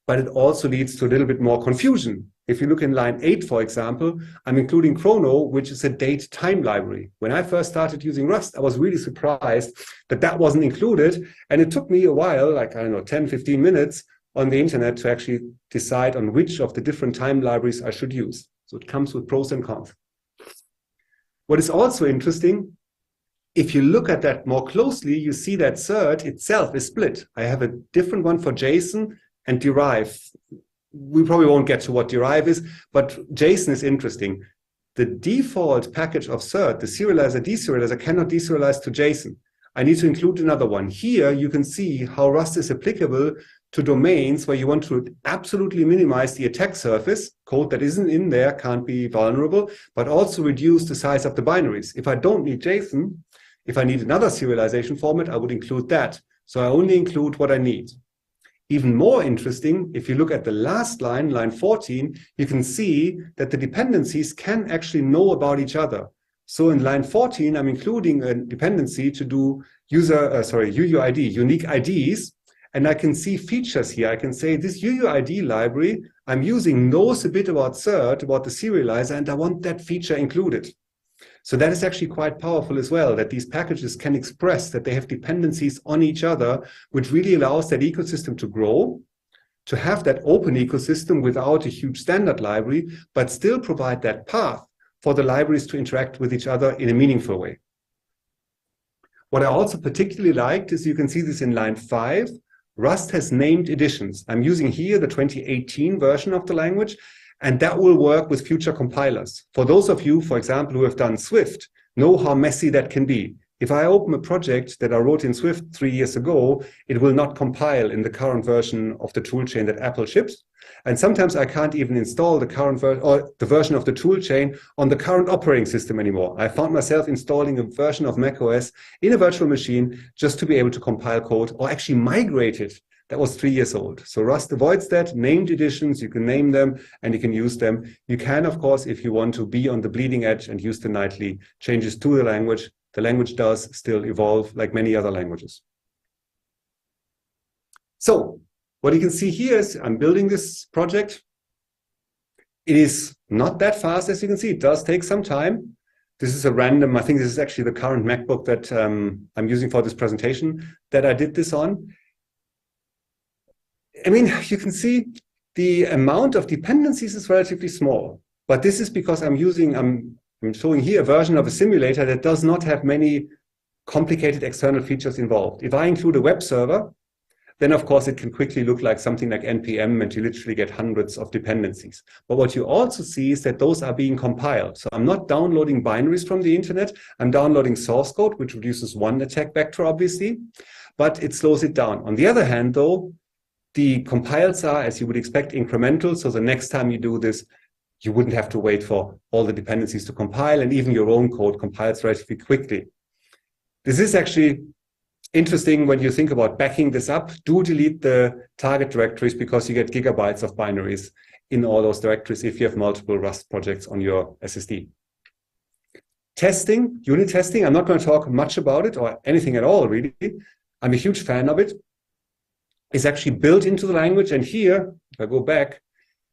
but it also leads to a little bit more confusion. If you look in line 8, for example, I'm including Chrono, which is a date time library. When I first started using Rust, I was really surprised that that wasn't included. And it took me a while, like, I don't know, 10, 15 minutes on the internet to actually decide on which of the different time libraries I should use. So it comes with pros and cons. What is also interesting, if you look at that more closely, you see that cert itself is split. I have a different one for JSON and derive. We probably won't get to what derive is, but JSON is interesting. The default package of cert, the serializer, deserializer, cannot deserialize to JSON. I need to include another one. Here you can see how Rust is applicable to domains where you want to absolutely minimize the attack surface. Code that isn't in there can't be vulnerable, but also reduce the size of the binaries. If I don't need JSON, if I need another serialization format, I would include that. So I only include what I need. Even more interesting, if you look at the last line, line 14, you can see that the dependencies can actually know about each other. So in line 14, I'm including a dependency to do UUID, unique IDs, and I can see features here. I can say this UUID library I'm using knows a bit about cert, about the serializer, and I want that feature included. So that is actually quite powerful as well, that these packages can express that they have dependencies on each other, which really allows that ecosystem to grow, to have that open ecosystem without a huge standard library, but still provide that path for the libraries to interact with each other in a meaningful way. What I also particularly liked is you can see this in line 5, Rust has named editions. I'm using here the 2018 version of the language, and that will work with future compilers. For those of you, for example, who have done Swift, know how messy that can be. If I open a project that I wrote in Swift 3 years ago, it will not compile in the current version of the toolchain that Apple ships. And sometimes I can't even install the current version or the version of the toolchain on the current operating system anymore. I found myself installing a version of macOS in a virtual machine just to be able to compile code or actually migrate it. That was 3 years old. So Rust avoids that. Named editions, you can name them and you can use them. You can, of course, if you want to be on the bleeding edge and use the nightly changes to the language does still evolve like many other languages. So what you can see here is I'm building this project. It is not that fast, as you can see. It does take some time. This is a random, I think this is actually the current MacBook that I'm using for this presentation that I did this on. I mean, you can see the amount of dependencies is relatively small, but this is because I'm showing here a version of a simulator that does not have many complicated external features involved. If I include a web server, then of course it can quickly look like something like NPM, and you literally get hundreds of dependencies. But what you also see is that those are being compiled. So I'm not downloading binaries from the internet. I'm downloading source code, which reduces one attack vector, obviously, but it slows it down. On the other hand, though, the compiles are, as you would expect, incremental. So the next time you do this, you wouldn't have to wait for all the dependencies to compile, and even your own code compiles relatively quickly. This is actually interesting when you think about backing this up. Do delete the target directories, because you get gigabytes of binaries in all those directories if you have multiple Rust projects on your SSD. Testing, unit testing, I'm not going to talk much about it or anything at all, really. I'm a huge fan of it. It's actually built into the language. And here, if I go back,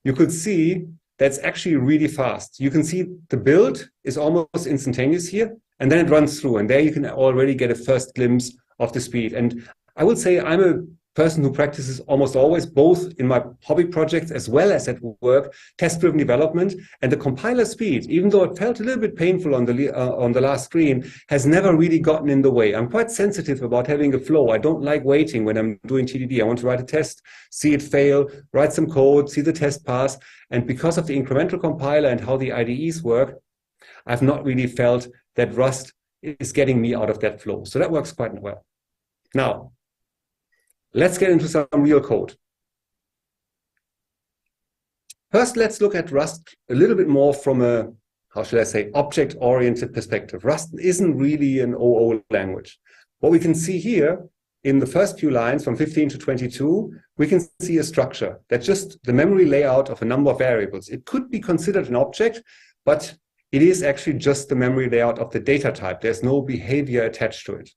you could see that's actually really fast. You can see the build is almost instantaneous here, and then it runs through. And there you can already get a first glimpse of the speed. And I would say I'm a person who practices almost always, both in my hobby projects as well as at work, test-driven development. And the compiler speed, even though it felt a little bit painful on the last screen, has never really gotten in the way. I'm quite sensitive about having a flow. I don't like waiting when I'm doing TDD. I want to write a test, see it fail, write some code, see the test pass. And because of the incremental compiler and how the IDEs work, I've not really felt that Rust is getting me out of that flow. So that works quite well. Now, let's get into some real code. First, let's look at Rust a little bit more from a, how should I say, object-oriented perspective. Rust isn't really an OO language. What we can see here in the first few lines from 15 to 22, we can see a structure. That's just the memory layout of a number of variables. It could be considered an object, but it is actually just the memory layout of the data type. There's no behavior attached to it.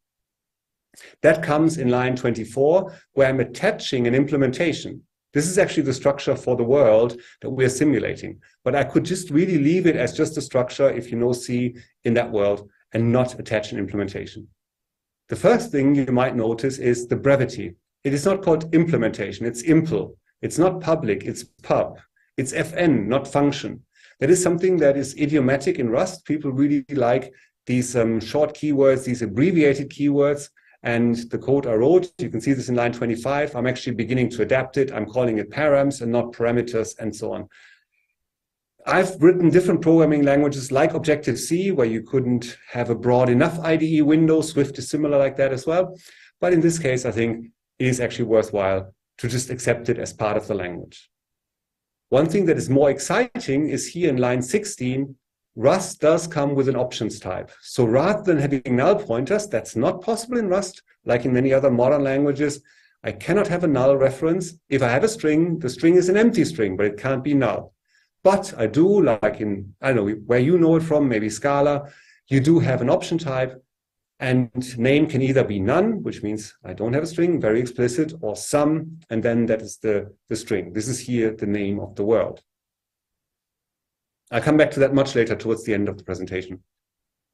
That comes in line 24, where I'm attaching an implementation. This is actually the structure for the world that we're simulating. But I could just really leave it as just a structure, if you know C, in that world, and not attach an implementation. The first thing you might notice is the brevity. It is not called implementation, it's impl. It's not public, it's pub. It's FN, not function. That is something that is idiomatic in Rust. People really like these short keywords, these abbreviated keywords. And the code I wrote, you can see this in line 25. I'm actually beginning to adapt it. I'm calling it params and not parameters and so on. I've written different programming languages like Objective-C, where you couldn't have a broad enough IDE window. Swift is similar like that as well. But in this case, I think it is actually worthwhile to just accept it as part of the language. One thing that is more exciting is here in line 16, Rust does come with an options type. So rather than having null pointers, that's not possible in Rust, like in many other modern languages. I cannot have a null reference. If I have a string, the string is an empty string, but it can't be null. But I do, like in, I don't know, where you know it from, maybe Scala, you do have an option type, and name can either be none, which means I don't have a string, very explicit, or some, and then that is the string. This is here the name of the world. I'll come back to that much later towards the end of the presentation.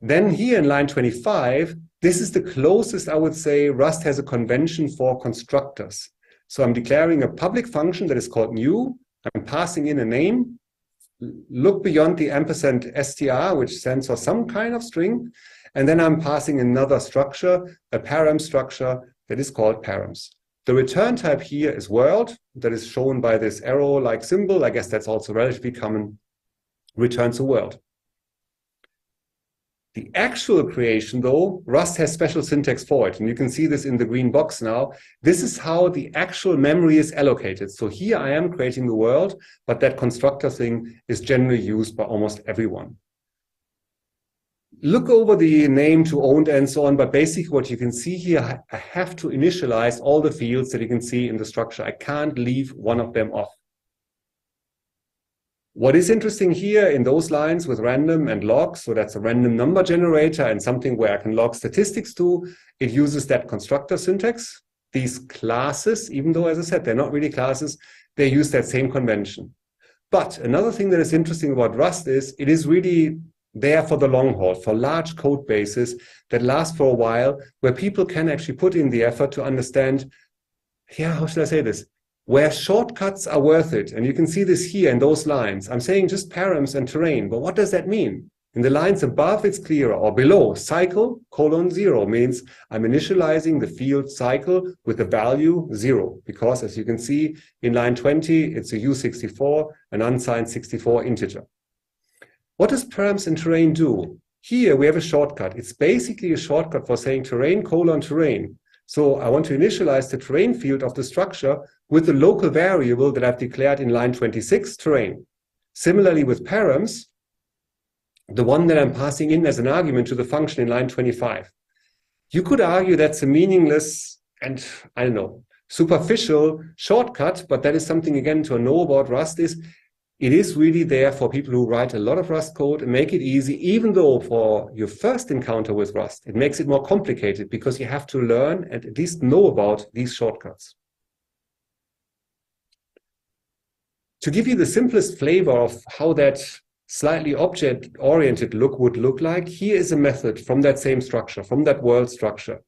Then here in line 25, this is the closest I would say Rust has a convention for constructors. So I'm declaring a public function that is called new. I'm passing in a name. Look beyond the ampersand str, which stands for some kind of string. And then I'm passing another structure, a param structure that is called params. The return type here is world, that is shown by this arrow-like symbol. I guess that's also relatively common. Returns a world. The actual creation, though, Rust has special syntax for it. And you can see this in the green box now. This is how the actual memory is allocated. So here I am creating the world, but that constructor thing is generally used by almost everyone. Look over the name to owned and so on, but basically what you can see here, I have to initialize all the fields that you can see in the structure. I can't leave one of them off. What is interesting here in those lines with random and log, so that's a random number generator and something where I can log statistics to, it uses that constructor syntax. These classes, even though, as I said, they're not really classes, they use that same convention. But another thing that is interesting about Rust is it is really there for the long haul, for large code bases that last for a while, where people can actually put in the effort to understand, yeah, how should I say this? Where shortcuts are worth it. And you can see this here in those lines. I'm saying just params and terrain, but what does that mean? In the lines above, it's clearer, or below, cycle colon 0 means I'm initializing the field cycle with the value 0, because as you can see in line 20, it's a U64, an unsigned 64 integer. What does params and terrain do? Here we have a shortcut. It's basically a shortcut for saying terrain colon terrain. So I want to initialize the terrain field of the structure with the local variable that I've declared in line 26, terrain. Similarly with params, the one that I'm passing in as an argument to the function in line 25. You could argue that's a meaningless and, I don't know, superficial shortcut, but that is something, again, to know about Rust is it is really there for people who write a lot of Rust code and make it easy, even though for your first encounter with Rust, it makes it more complicated because you have to learn and at least know about these shortcuts. To give you the simplest flavor of how that slightly object-oriented look would look like, here is a method from that same structure, from that world structure.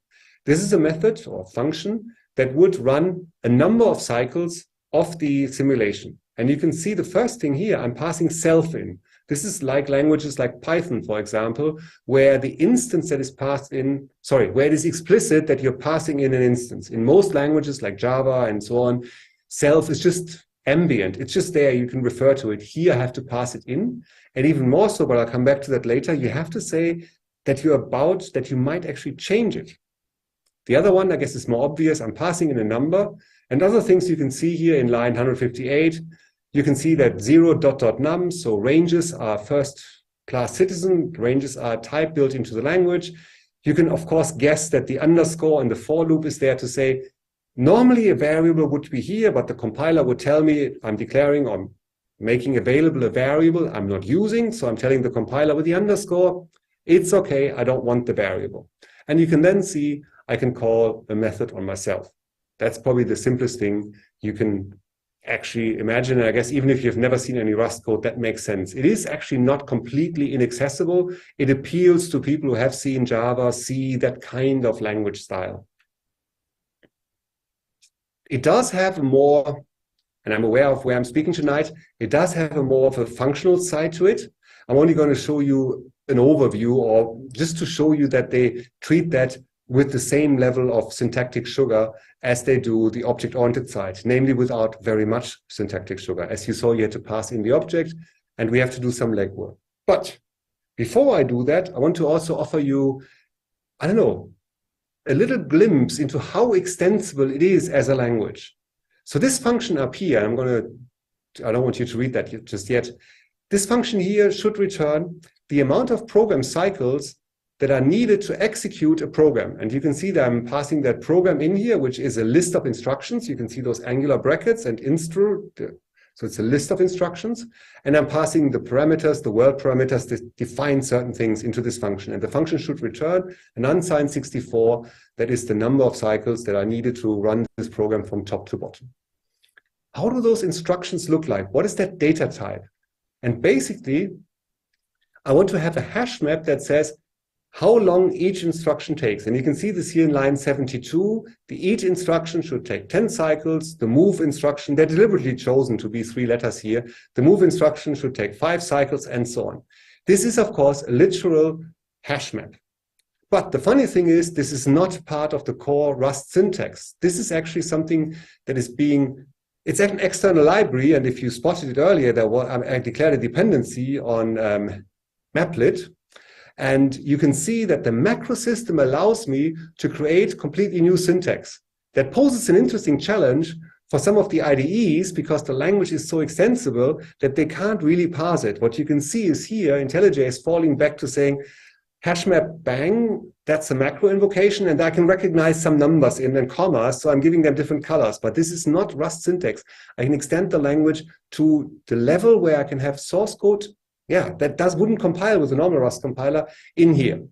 This is a method or function that would run a number of cycles of the simulation. And you can see the first thing here, I'm passing self in. This is like languages like Python, for example, where the instance that is passed in, where it is explicit that you're passing in an instance. In most languages like Java and so on, self is just ambient. It's just there. You can refer to it. Here I have to pass it in. And even more so, but I'll come back to that later, you have to say that you might actually change it. The other one, I guess, is more obvious. I'm passing in a number. And other things you can see here in line 158, you can see that 0.num, so ranges are first class citizen, ranges are type built into the language. You can, of course, guess that the underscore in the for loop is there to say, normally a variable would be here, but the compiler would tell me I'm declaring or making available a variable I'm not using. So I'm telling the compiler with the underscore, it's okay, I don't want the variable. And you can then see I can call a method on myself. That's probably the simplest thing you can actually imagine. And I guess even if you've never seen any Rust code, that makes sense. It is actually not completely inaccessible. It appeals to people who have seen Java, C, that kind of language style. It does have a more, and I'm aware of where I'm speaking tonight, it does have a more of a functional side to it. I'm only going to show you an overview or just to show you that they treat that with the same level of syntactic sugar as they do the object-oriented side, namely without very much syntactic sugar. As you saw, you had to pass in the object, and we have to do some legwork. But before I do that, I want to also offer you, I don't know, a little glimpse into how extensible it is as a language. So this function up here, I don't want you to read that just yet. This function here should return the amount of program cycles that are needed to execute a program. And you can see that I'm passing that program in here, which is a list of instructions. You can see those angular brackets and instru. So it's a list of instructions. And I'm passing the parameters, the world parameters that define certain things into this function. And the function should return an unsigned 64. That is the number of cycles that are needed to run this program from top to bottom. How do those instructions look like? What is that data type? And basically, I want to have a hash map that says how long each instruction takes. And you can see this here in line 72. Each instruction should take 10 cycles. The move instruction, they're deliberately chosen to be 3 letters here. The move instruction should take 5 cycles and so on. This is, of course, a literal hash map. But the funny thing is, this is not part of the core Rust syntax. This is actually something that is it's an external library. And if you spotted it earlier, I declared a dependency on maplet. And you can see that the macro system allows me to create completely new syntax. That poses an interesting challenge for some of the IDEs because the language is so extensible that they can't really parse it. What you can see is here, IntelliJ is falling back to saying, hash map bang, that's a macro invocation, and I can recognize some numbers in and commas, so I'm giving them different colors. But this is not Rust syntax. I can extend the language to the level where I can have source code that wouldn't compile with a normal Rust compiler in here.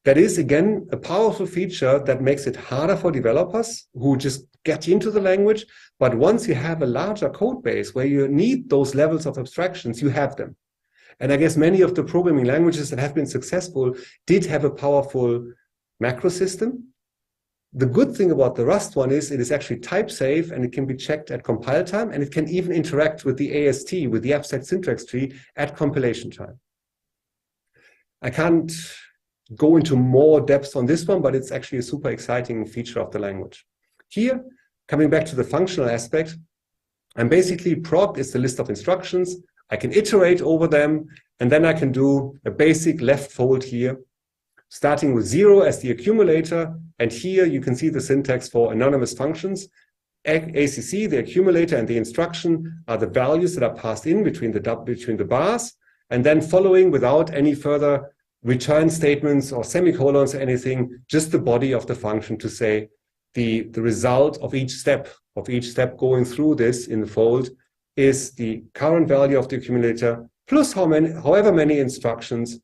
That is, again, a powerful feature that makes it harder for developers who just get into the language. But once you have a larger code base where you need those levels of abstractions, you have them. And I guess many of the programming languages that have been successful did have a powerful macro system. The good thing about the Rust one is it is actually type safe and it can be checked at compile time, and it can even interact with the AST, with the abstract syntax tree at compilation time. I can't go into more depth on this one, but it's actually a super exciting feature of the language. Here, coming back to the functional aspect, I'm basically prog is the list of instructions. I can iterate over them, and then I can do a basic left fold here, starting with 0 as the accumulator. And here you can see the syntax for anonymous functions. ACC, the accumulator, and the instruction are the values that are passed in between the bars, and then following without any further return statements or semicolons or anything, just the body of the function to say the result of each step going through this in the fold is the current value of the accumulator plus however many instructions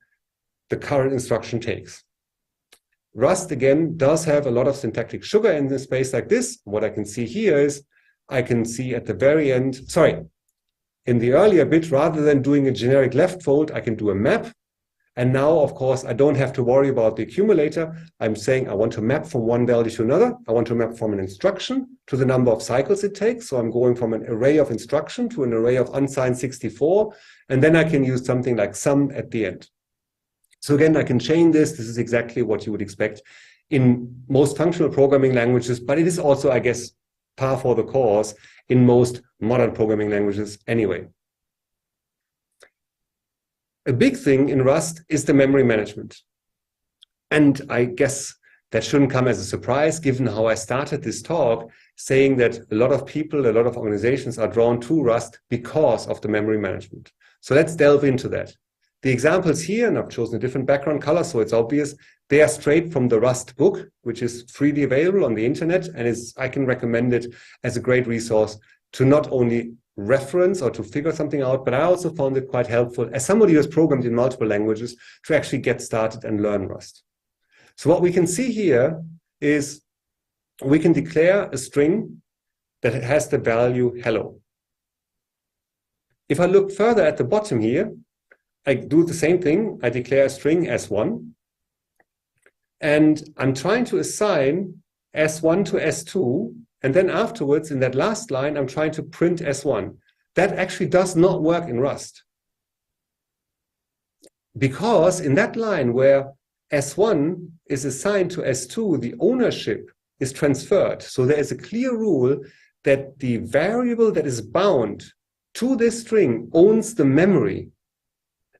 the current instruction takes. Rust, again, does have a lot of syntactic sugar in the space like this. What I can see here is I can see at the very end, in the earlier bit, rather than doing a generic left fold, I can do a map. And now, of course, I don't have to worry about the accumulator. I'm saying I want to map from one value to another. I want to map from an instruction to the number of cycles it takes. So I'm going from an array of instruction to an array of unsigned 64. And then I can use something like sum at the end. So again, I can chain this. This is exactly what you would expect in most functional programming languages, but it is also, I guess, par for the course in most modern programming languages anyway. A big thing in Rust is the memory management. And I guess that shouldn't come as a surprise, given how I started this talk, saying that a lot of people, a lot of organizations are drawn to Rust because of the memory management. So let's delve into that. The examples here, and I've chosen a different background color, so it's obvious, they are straight from the Rust book, which is freely available on the internet, and I can recommend it as a great resource to not only reference or to figure something out, but I also found it quite helpful as somebody who has programmed in multiple languages to actually get started and learn Rust. So what we can see here is we can declare a string that has the value hello. If I look further at the bottom here, I do the same thing. I declare a string S1, and I'm trying to assign S1 to S2, and then afterwards, in that last line, I'm trying to print S1. That actually does not work in Rust. Because in that line where S1 is assigned to S2, the ownership is transferred. So there is a clear rule that the variable that is bound to this string owns the memory.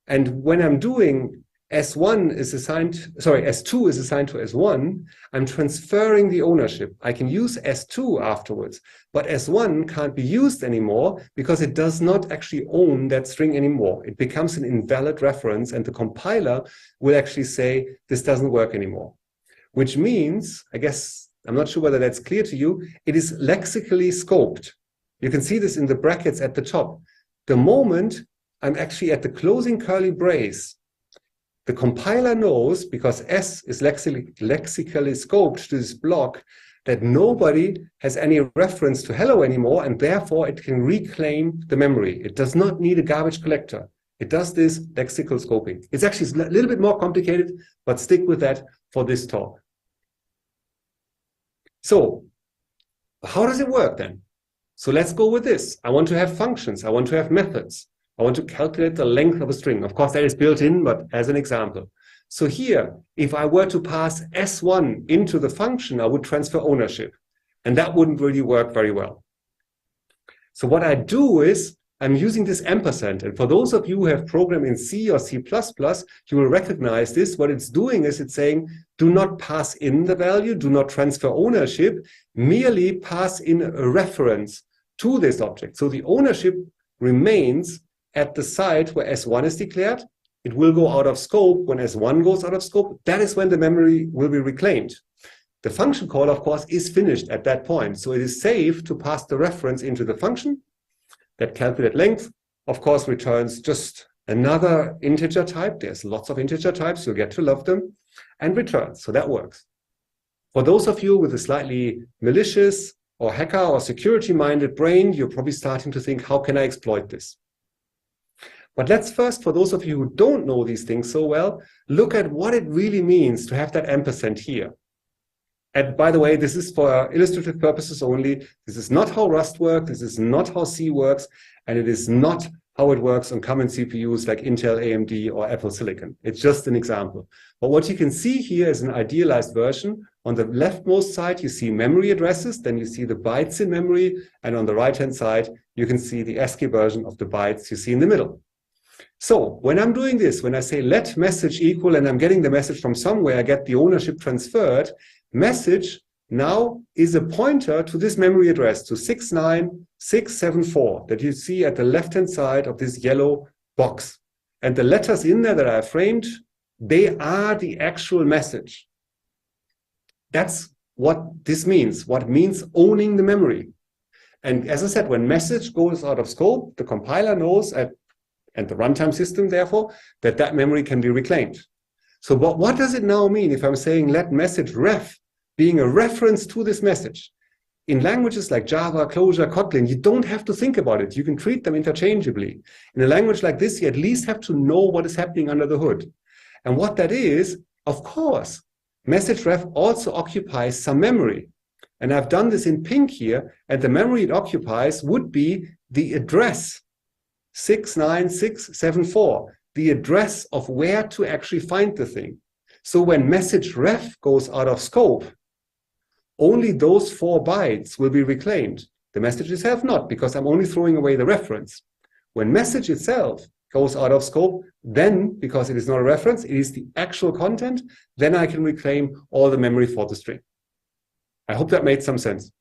And when I'm doing S2 is assigned to S1, I'm transferring the ownership. I can use S2 afterwards, but S1 can't be used anymore because it does not actually own that string anymore. It becomes an invalid reference, and the compiler will actually say this doesn't work anymore. Which means, I guess, I'm not sure whether that's clear to you, it is lexically scoped. You can see this in the brackets at the top. The moment I'm actually at the closing curly brace, the compiler knows, because S is lexically scoped to this block, that nobody has any reference to hello anymore, and therefore it can reclaim the memory. It does not need a garbage collector. It does this lexical scoping. It's actually a little bit more complicated, but stick with that for this talk. So how does it work then? So let's go with this. I want to have functions. I want to have methods. I want to calculate the length of a string. Of course, that is built in, but as an example. So here, if I were to pass S1 into the function, I would transfer ownership. And that wouldn't really work very well. So what I do is I'm using this ampersand. And for those of you who have programmed in C or C++, you will recognize this. What it's doing is it's saying, do not pass in the value, do not transfer ownership, merely pass in a reference to this object. So the ownership remains at the site where S1 is declared. It will go out of scope when S1 goes out of scope. That is when the memory will be reclaimed. The function call, of course, is finished at that point. So it is safe to pass the reference into the function. That calculate length, of course, returns just another integer type. There's lots of integer types. You'll get to love them. And returns. So that works. For those of you with a slightly malicious or hacker or security-minded brain, you're probably starting to think, how can I exploit this? But let's first, for those of you who don't know these things so well, look at what it really means to have that ampersand here. And by the way, this is for illustrative purposes only. This is not how Rust works. This is not how C works. And it is not how it works on common CPUs like Intel, AMD, or Apple Silicon. It's just an example. But what you can see here is an idealized version. On the leftmost side, you see memory addresses, then you see the bytes in memory, and on the right-hand side, you can see the ASCII version of the bytes you see in the middle. So when I'm doing this, when I say let message equal, and I'm getting the message from somewhere, I get the ownership transferred, message now is a pointer to this memory address, to 69674 that you see at the left-hand side of this yellow box. And the letters in there that I framed, they are the actual message. That's what this means, what means owning the memory. And as I said, when message goes out of scope, the compiler knows, and the runtime system, therefore, that that memory can be reclaimed. So what does it now mean if I'm saying let message ref, being a reference to this message? In languages like Java, Clojure, Kotlin, you don't have to think about it. You can treat them interchangeably. In a language like this, you at least have to know what is happening under the hood. And what that is, of course, message ref also occupies some memory. And I've done this in pink here, and the memory it occupies would be the address 69674, the address of where to actually find the thing. So when message ref goes out of scope, only those 4 bytes will be reclaimed. The message itself not, because I'm only throwing away the reference. When message itself goes out of scope, then, because it is not a reference, it is the actual content, then I can reclaim all the memory for the string. I hope that made some sense.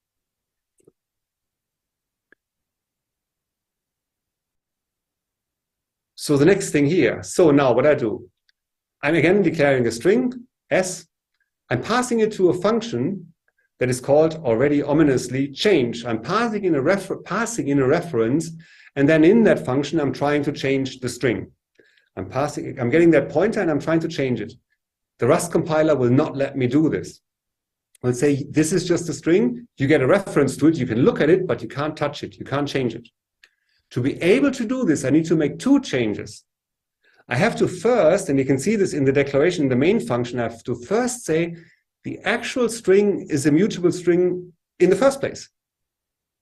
So the next thing here, so now what I do, I'm again declaring a string, s, I'm passing it to a function that is called already ominously change. I'm passing in a reference, and then in that function, I'm trying to change the string. I'm getting that pointer and I'm trying to change it. The Rust compiler will not let me do this. We'll say, this is just a string. You get a reference to it. You can look at it, but you can't touch it. You can't change it. To be able to do this, I need to make 2 changes. I have to first, and you can see this in the declaration in the main function, I have to first say the actual string is a mutable string in the first place.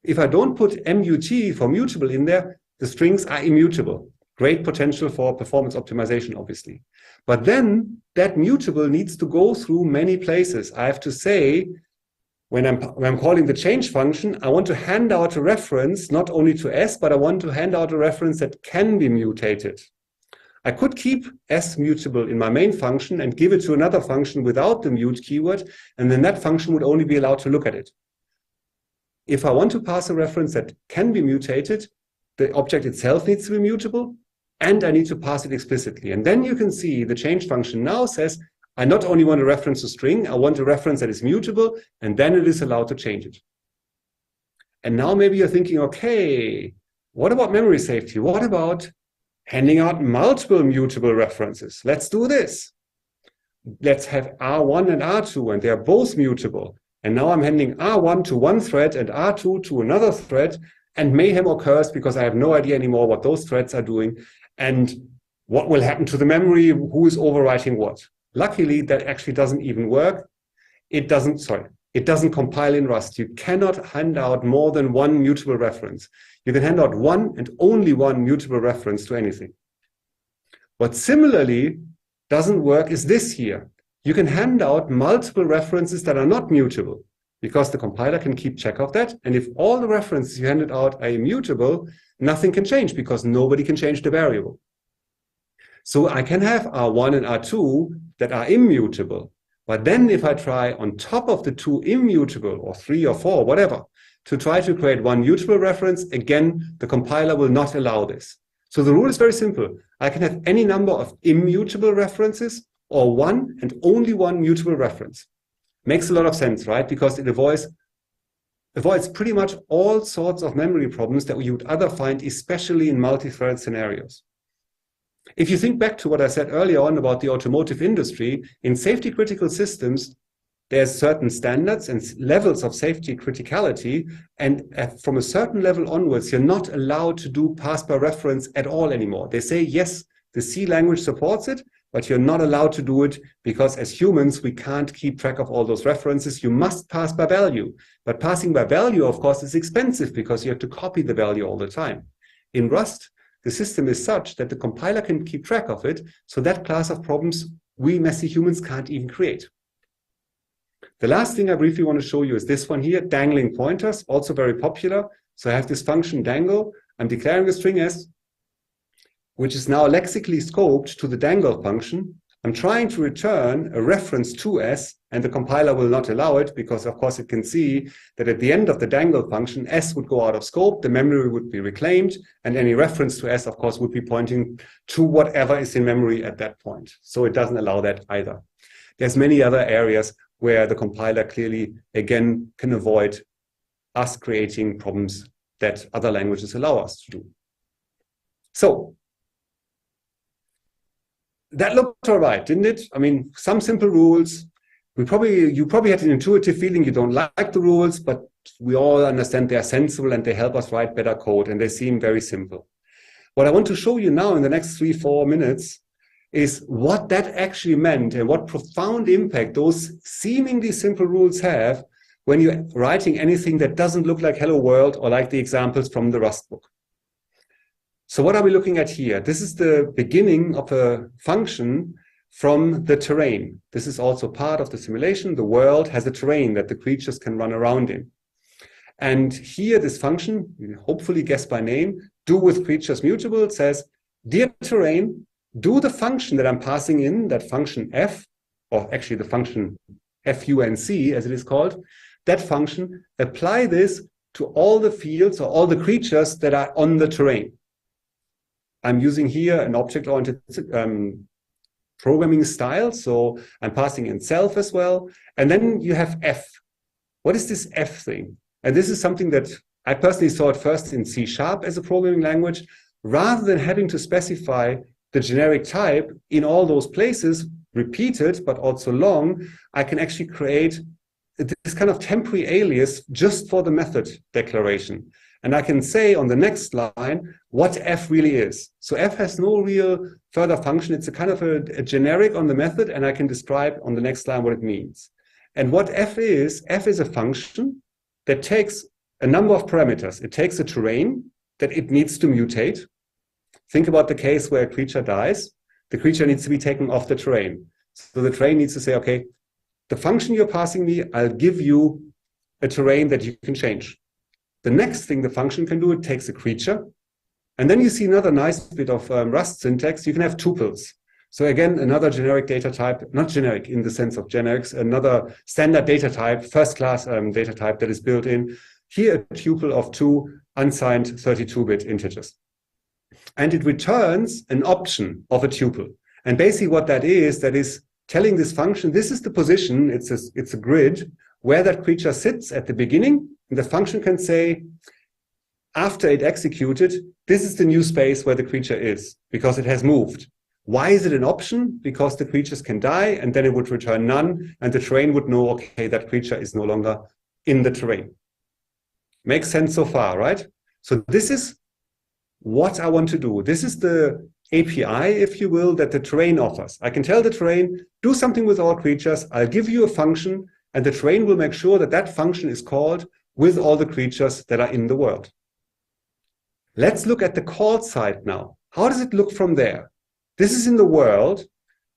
If I don't put MUT for mutable in there, the strings are immutable. Great potential for performance optimization, obviously. But then that mutable needs to go through many places. I have to say, when I'm calling the change function, I want to hand out a reference not only to S, but I want to hand out a reference that can be mutated. I could keep S mutable in my main function and give it to another function without the mute keyword, and then that function would only be allowed to look at it. If I want to pass a reference that can be mutated, the object itself needs to be mutable, and I need to pass it explicitly. And then you can see the change function now says, I not only want a reference to string, I want a reference that is mutable, and then it is allowed to change it. And now maybe you're thinking, okay, what about memory safety? What about handing out multiple mutable references? Let's do this. Let's have R1 and R2, and they're both mutable. And now I'm handing R1 to one thread and R2 to another thread, and mayhem occurs because I have no idea anymore what those threads are doing and what will happen to the memory, who is overwriting what. Luckily, that actually doesn't even work. It doesn't compile in Rust. You cannot hand out more than one mutable reference. You can hand out one and only one mutable reference to anything. What similarly doesn't work is this here. You can hand out multiple references that are not mutable because the compiler can keep track of that. And if all the references you handed out are immutable, nothing can change because nobody can change the variable. So I can have R1 and R2 that are immutable. But then if I try on top of the 2 immutable, or 3 or 4, whatever, to try to create one mutable reference, again, the compiler will not allow this. So the rule is very simple. I can have any number of immutable references or one and only one mutable reference. Makes a lot of sense, right? Because it avoids pretty much all sorts of memory problems that you would otherwise find, especially in multi-thread scenarios. If you think back to what I said earlier on about the automotive industry, in safety critical systems, there's certain standards and levels of safety criticality, and from a certain level onwards, you're not allowed to do pass by reference at all anymore. They say, yes, the C language supports it, but you're not allowed to do it because as humans, we can't keep track of all those references. You must pass by value. But passing by value, of course, is expensive because you have to copy the value all the time. In Rust, the system is such that the compiler can keep track of it. So that class of problems we messy humans can't even create. The last thing I briefly want to show you is this one here, dangling pointers, also very popular. So I have this function dangle. I'm declaring a string s, which is now lexically scoped to the dangle function. I'm trying to return a reference to s, and the compiler will not allow it because, of course, it can see that at the end of the dangle function, s would go out of scope, the memory would be reclaimed, and any reference to s, of course, would be pointing to whatever is in memory at that point. So it doesn't allow that either. There's many other areas where the compiler clearly, again, can avoid us creating problems that other languages allow us to do. So that looked all right, didn't it? I mean, some simple rules. You probably had an intuitive feeling you don't like the rules, but we all understand they are sensible and they help us write better code, and they seem very simple. What I want to show you now in the next 3-4 minutes is what that actually meant and what profound impact those seemingly simple rules have when you're writing anything that doesn't look like Hello World or like the examples from the Rust book. So what are we looking at here? This is the beginning of a function from the terrain. This is also part of the simulation. The world has a terrain that the creatures can run around in. And here this function, you hopefully guess by name, do with creatures mutable, says, dear terrain, do the function that I'm passing in, that function f, or actually the function func as it is called, that function, apply this to all the fields or all the creatures that are on the terrain. I'm using here an object-oriented programming style, so I'm passing in self as well. And then you have f. What is this f thing? And this is something that I personally saw at first in C# as a programming language. Rather than having to specify the generic type in all those places, repeated but also long, I can actually create this kind of temporary alias just for the method declaration. And I can say on the next line what f really is. So f has no real further function. It's a kind of a generic on the method, and I can describe on the next line what it means. And what f is a function that takes a number of parameters. It takes a terrain that it needs to mutate. Think about the case where a creature dies. The creature needs to be taken off the terrain. So the terrain needs to say, okay, the function you're passing me, I'll give you a terrain that you can change. The next thing the function can do, it takes a creature. And then you see another nice bit of Rust syntax. You can have tuples. So again, another generic data type, not generic in the sense of generics, another standard data type, first class data type that is built in. Here, a tuple of 2 unsigned 32-bit integers. And it returns an option of a tuple. And basically what that is telling this function, this is the position, it's a grid, where that creature sits at the beginning. And the function can say, after it executed, this is the new space where the creature is, because it has moved. Why is it an option? Because the creatures can die, and then it would return none, and the terrain would know, okay, that creature is no longer in the terrain. Makes sense so far, right? So this is what I want to do. This is the API, if you will, that the terrain offers. I can tell the terrain, do something with all creatures. I'll give you a function, and the terrain will make sure that that function is called with all the creatures that are in the world. Let's look at the call side now. How does it look from there? This is in the world.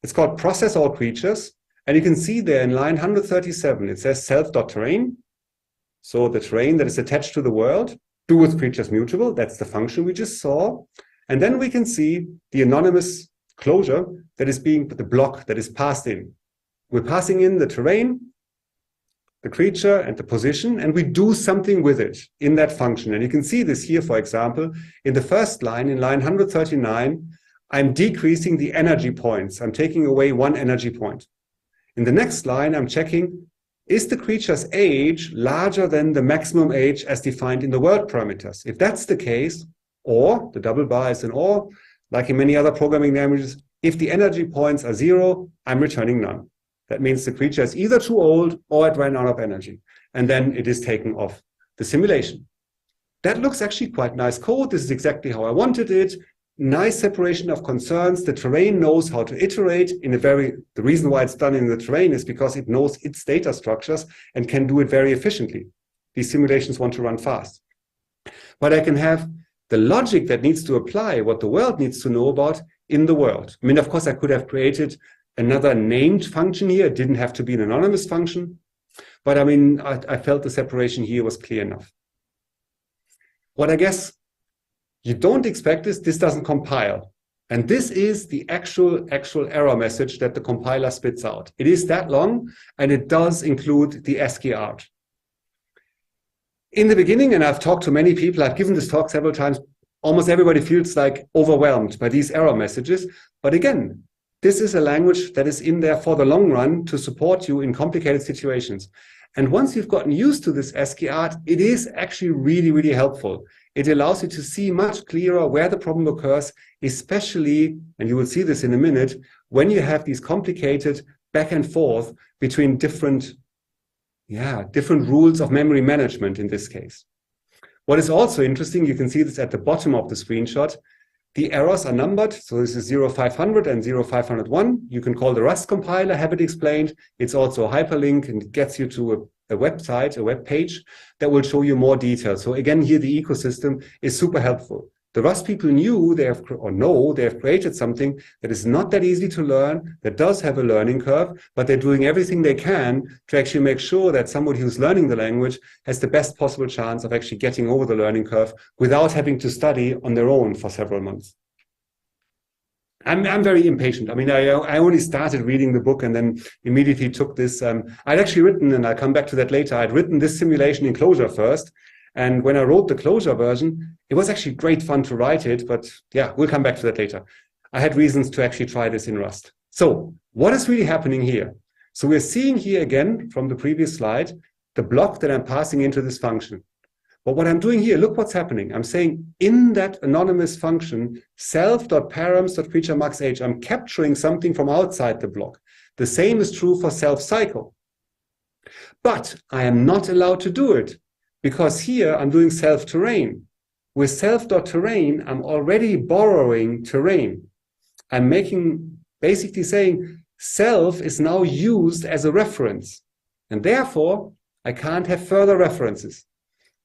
It's called process all creatures. And you can see there in line 137, it says self.terrain. So the terrain that is attached to the world, do with creatures mutable. That's the function we just saw. And then we can see the anonymous closure that is being the block that is passed in. We're passing in the terrain, the creature, and the position, and we do something with it in that function. And you can see this here, for example, in the first line, in line 139, I'm decreasing the energy points. I'm taking away 1 energy point. In the next line, I'm checking, is the creature's age larger than the maximum age as defined in the world parameters? If that's the case, or, the double bar is an or, like in many other programming languages, if the energy points are 0, I'm returning none. That means the creature is either too old or it ran out of energy. And then it is taken off the simulation. That looks actually quite nice code. This is exactly how I wanted it. Nice separation of concerns. The terrain knows how to iterate in a the reason why it's done in the terrain is because it knows its data structures and can do it very efficiently. These simulations want to run fast. But I can have the logic that needs to apply, what the world needs to know about in the world. I mean, of course, I could have created another named function here. It didn't have to be an anonymous function. But I mean, I felt the separation here was clear enough. What I guess you don't expect is this doesn't compile. And this is the actual error message that the compiler spits out. It is that long, and it does include the ASCII art. In the beginning, and I've talked to many people, I've given this talk several times, almost everybody feels like overwhelmed by these error messages. But again, this is a language that is in there for the long run to support you in complicated situations. And once you've gotten used to this ASCII art, it is actually really, really helpful. It allows you to see much clearer where the problem occurs, especially, and you will see this in a minute, when you have these complicated back and forth between different rules of memory management in this case. What is also interesting, you can see this at the bottom of the screenshot. The errors are numbered. So this is 0500 and 0501. You can call the Rust compiler, have it explained. It's also a hyperlink, and it gets you to a website, a web page that will show you more details. So again, here the ecosystem is super helpful. The Rust people know they have created something that is not that easy to learn, that does have a learning curve, but they're doing everything they can to actually make sure that somebody who's learning the language has the best possible chance of actually getting over the learning curve without having to study on their own for several months. I'm very impatient. I mean, I only started reading the book and then immediately took this. I'd actually written, and I'll come back to that later, I'd written this simulation in Clojure first. And when I wrote the Clojure version, it was actually great fun to write it, but yeah, we'll come back to that later. I had reasons to actually try this in Rust. So what is really happening here? So we're seeing here again from the previous slide, the block that I'm passing into this function. But what I'm doing here, look what's happening. I'm saying in that anonymous function, self.params.creatureMaxH, I'm capturing something from outside the block. The same is true for self-cycle. But I am not allowed to do it, because here I'm doing self-terrain. With self.terrain, I'm already borrowing terrain. I'm basically saying self is now used as a reference. And therefore, I can't have further references.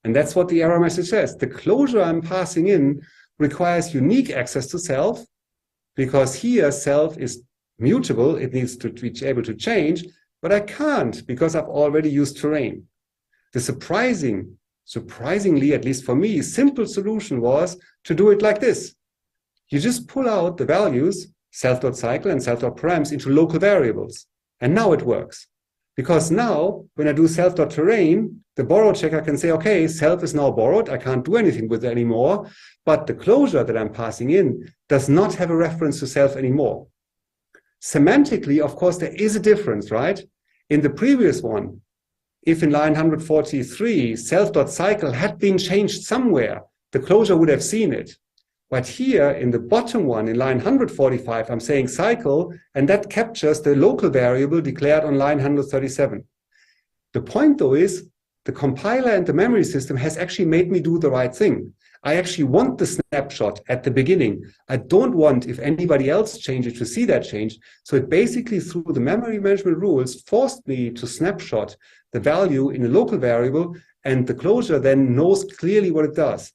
And that's what the error message says. The closure I'm passing in requires unique access to self, because here self is mutable. It needs to be able to change, but I can't because I've already used terrain. The surprisingly, at least for me, simple solution was to do it like this. You just pull out the values, self.cycle and self.params, into local variables. And now it works. Because now, when I do self.terrain, the borrow checker can say, okay, self is now borrowed. I can't do anything with it anymore. But the closure that I'm passing in does not have a reference to self anymore. Semantically, of course, there is a difference, right? In the previous one, if in line 143, self.cycle had been changed somewhere, the closure would have seen it. But here in the bottom one, in line 145, I'm saying cycle, and that captures the local variable declared on line 137. The point, though, is the compiler and the memory system has actually made me do the right thing. I actually want the snapshot at the beginning. I don't want, if anybody else changes, to see that change. So it basically, through the memory management rules, forced me to snapshot the value in a local variable, and the closure then knows clearly what it does.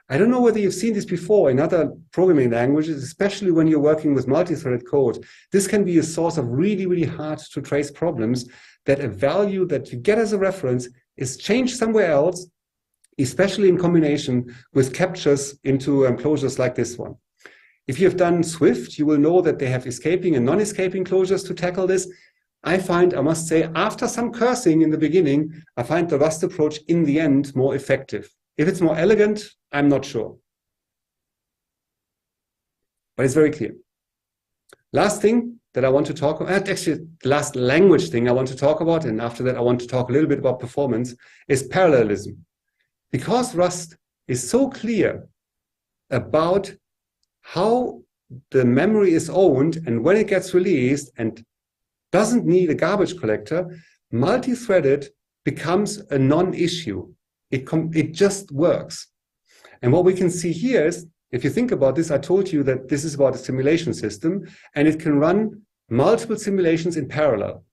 I don't know whether you've seen this before in other programming languages, especially when you're working with multi-threaded code. This can be a source of really, really hard to trace problems, that a value that you get as a reference is changed somewhere else, especially in combination with captures into closures like this one. If you've done Swift, you will know that they have escaping and non-escaping closures to tackle this. I must say, after some cursing in the beginning, I find the Rust approach in the end more effective. If it's more elegant, I'm not sure. But it's very clear. Last thing that I want to talk about, actually the last language thing I want to talk about, and after that I want to talk a little bit about performance, is parallelism. Because Rust is so clear about how the memory is owned and when it gets released and doesn't need a garbage collector, multi-threaded becomes a non-issue. It just works. And what we can see here is, if you think about this, I told you that this is about a simulation system, and it can run multiple simulations in parallel.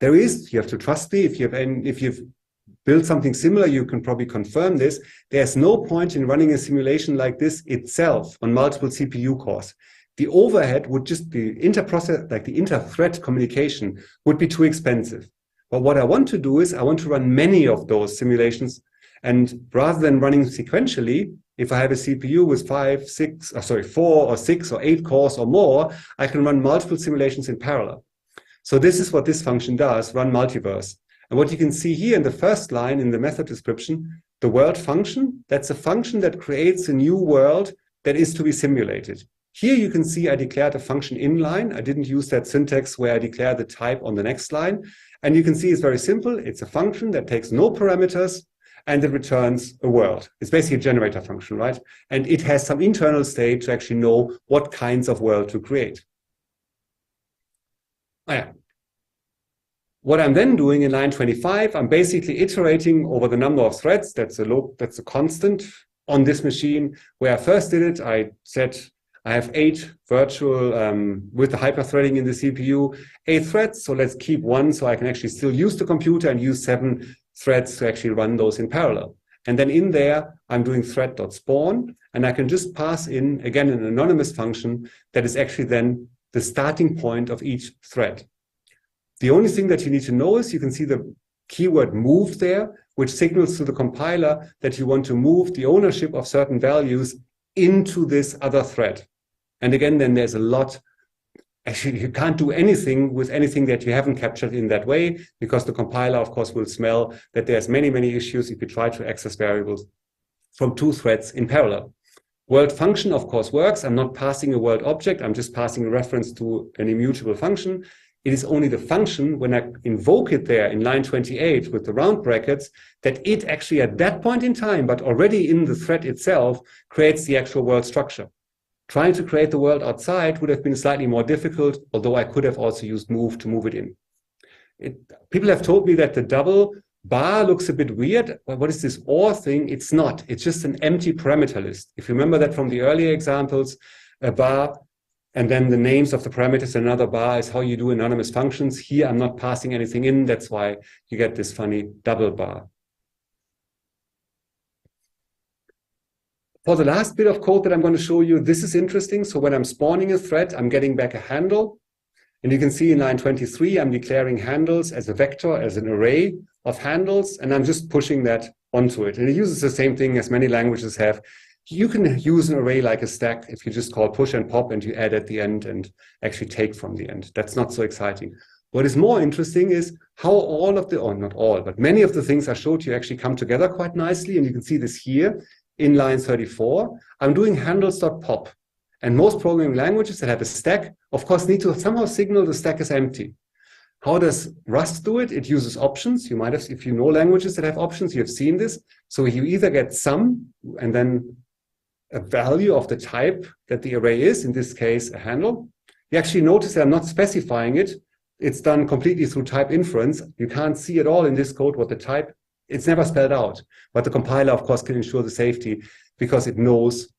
You have to trust me, if you've built something similar, you can probably confirm this. There's no point in running a simulation like this itself on multiple CPU cores. The overhead would just be inter-process, like the inter-thread communication would be too expensive. But what I want to do is I want to run many of those simulations, and rather than running sequentially, if I have a CPU with 4 or 6 or 8 cores or more, I can run multiple simulations in parallel. So this is what this function does, run multiverse. And what you can see here in the first line in the method description, the world function, that's a function that creates a new world that is to be simulated. Here you can see I declared a function inline. I didn't use that syntax where I declare the type on the next line. And you can see it's very simple. It's a function that takes no parameters and it returns a world. It's basically a generator function, right? And it has some internal state to actually know what kinds of world to create. Oh, yeah. What I'm then doing in line 25, I'm basically iterating over the number of threads. That's a constant on this machine. Where I first did it, I said I have 8 virtual, with the hyper-threading in the CPU, 8 threads. So let's keep 1 so I can actually still use the computer and use 7 threads to actually run those in parallel. And then in there, I'm doing thread.spawn, and I can just pass in, again, an anonymous function that is actually then the starting point of each thread. The only thing that you need to know is you can see the keyword move there, which signals to the compiler that you want to move the ownership of certain values into this other thread. And again, then there's a lot. Actually, you can't do anything with anything that you haven't captured in that way, because the compiler, of course, will smell that there's many, many issues if you try to access variables from 2 threads in parallel. World function, of course, works. I'm not passing a world object. I'm just passing a reference to an immutable function. It is only the function, when I invoke it there in line 28 with the round brackets, that it actually at that point in time, but already in the thread itself, creates the actual world structure. Trying to create the world outside would have been slightly more difficult, although I could have also used move to move it in. People have told me that the double bar looks a bit weird. But what is this OR thing? It's not. It's just an empty parameter list. If you remember that from the earlier examples, a bar and then the names of the parameters, another bar is how you do anonymous functions. Here, I'm not passing anything in. That's why you get this funny double bar. For the last bit of code that I'm going to show you, this is interesting. So when I'm spawning a thread, I'm getting back a handle. And you can see in line 23, I'm declaring handles as a vector, as an array of handles, and I'm just pushing that onto it. And it uses the same thing as many languages have. You can use an array like a stack if you just call push and pop and you add at the end and actually take from the end. That's not so exciting. What is more interesting is how all of the, or not all, but many of the things I showed you actually come together quite nicely. And you can see this here in line 34. I'm doing handles.pop. And most programming languages that have a stack, of course, need to somehow signal the stack is empty. How does Rust do it? It uses options. You might have, if you know languages that have options, you have seen this. So you either get sum and then a value of the type that the array is, in this case, a handle. You actually notice that I'm not specifying it. It's done completely through type inference. You can't see at all in this code what the type, it's never spelled out. But the compiler, of course, can ensure the safety because it knows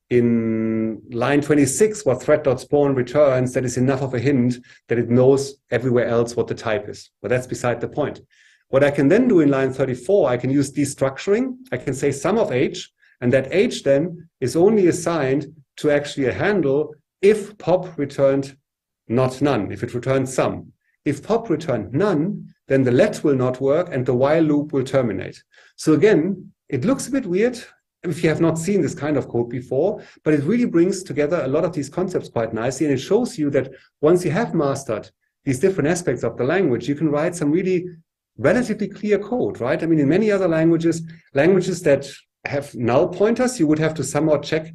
in line 26 what thread.spawn returns. That is enough of a hint that it knows everywhere else what the type is. But that's beside the point. What I can then do in line 34, I can use destructuring. I can say sum of age, and that age then is only assigned to actually a handle if pop returned not none, if it returned sum. If pop returned none, then the let will not work and the while loop will terminate. So again, it looks a bit weird if you have not seen this kind of code before, but it really brings together a lot of these concepts quite nicely, and it shows you that once you have mastered these different aspects of the language, you can write some really relatively clear code, right? I mean, in many other languages that have null pointers, you would have to somehow check,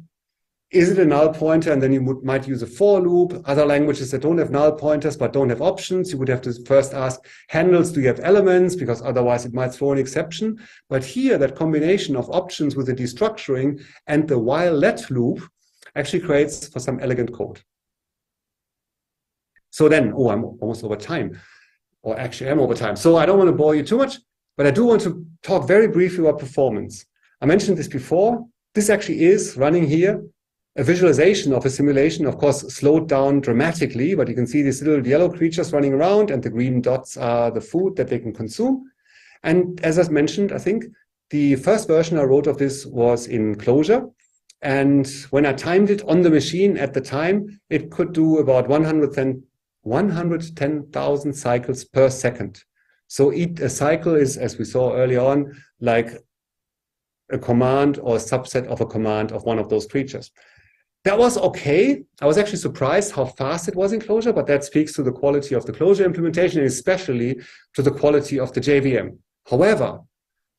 is it a null pointer? And then you might use a for loop. Other languages that don't have null pointers but don't have options, you would have to first ask handles, do you have elements? Because otherwise it might throw an exception. But here, that combination of options with the destructuring and the while let loop actually creates for some elegant code. So then, oh, I'm almost over time. Or actually, I'm over time. So I don't want to bore you too much, but I do want to talk very briefly about performance. I mentioned this before. This actually is running here a visualization of a simulation, of course, slowed down dramatically, but you can see these little yellow creatures running around and the green dots are the food that they can consume. And as I mentioned, I think the first version I wrote of this was in Clojure. And when I timed it on the machine at the time, it could do about 110,000 cycles per second. So a cycle is, as we saw early on, like a command or a subset of a command of one of those creatures. That was okay. I was actually surprised how fast it was in Clojure, but that speaks to the quality of the Clojure implementation, and especially to the quality of the JVM. However,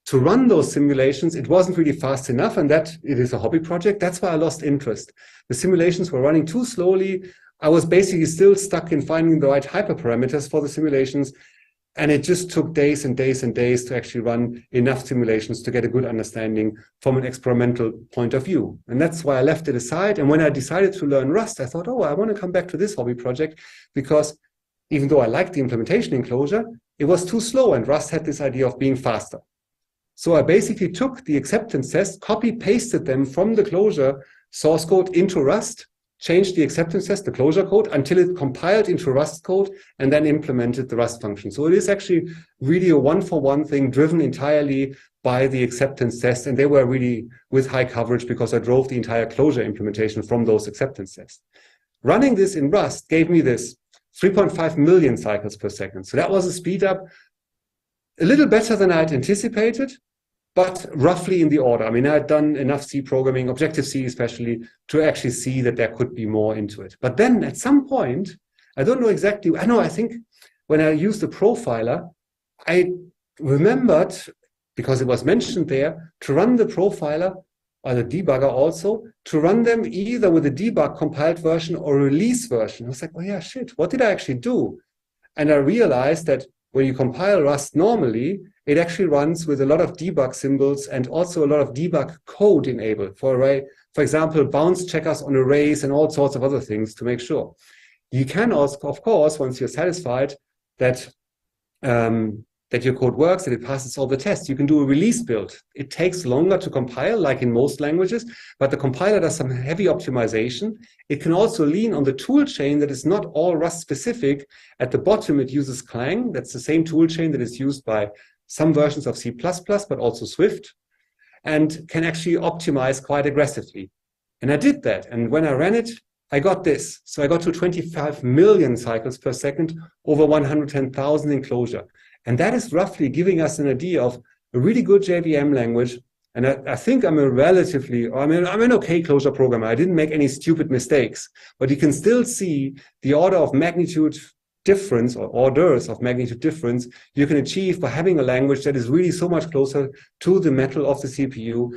to run those simulations, it wasn't really fast enough, and that it is a hobby project. That's why I lost interest. The simulations were running too slowly. I was basically still stuck in finding the right hyperparameters for the simulations, and it just took days and days and days to actually run enough simulations to get a good understanding from an experimental point of view. And that's why I left it aside. And when I decided to learn Rust, I thought, oh, I want to come back to this hobby project, because even though I liked the implementation in Clojure, it was too slow, and Rust had this idea of being faster. So I basically took the acceptance test, copy-pasted them from the Clojure source code into Rust, changed the acceptance test, the Clojure code, until it compiled into Rust code, and then implemented the Rust function. So it is actually really a one-for-one thing driven entirely by the acceptance test. And they were really with high coverage because I drove the entire Clojure implementation from those acceptance tests. Running this in Rust gave me this 3.5 million cycles per second. So that was a speed up a little better than I had anticipated, but roughly in the order. I mean, I had done enough C programming, Objective-C especially, to actually see that there could be more into it. But then at some point, I don't know exactly, I think when I used the profiler, I remembered, because it was mentioned there, to run the profiler or the debugger also, to run them either with a debug compiled version or release version. I was like, oh yeah, shit, what did I actually do? And I realized that when you compile Rust normally, it actually runs with a lot of debug symbols and also a lot of debug code enabled for example, bounce checkers on arrays and all sorts of other things to make sure. You can also, of course, once you're satisfied that that your code works, that it passes all the tests, you can do a release build. It takes longer to compile, like in most languages, but the compiler does some heavy optimization. It can also lean on the tool chain that is not all Rust specific. At the bottom, it uses Clang. That's the same tool chain that is used by some versions of C++, but also Swift, and can actually optimize quite aggressively. And I did that. And when I ran it, I got this. So I got to 25 million cycles per second over 110,000 in Clojure. And that is roughly giving us an idea of a really good JVM language. And I think I'm I'm an okay Clojure programmer. I didn't make any stupid mistakes, but you can still see the order of magnitude difference or orders of magnitude difference you can achieve by having a language that is really so much closer to the metal of the CPU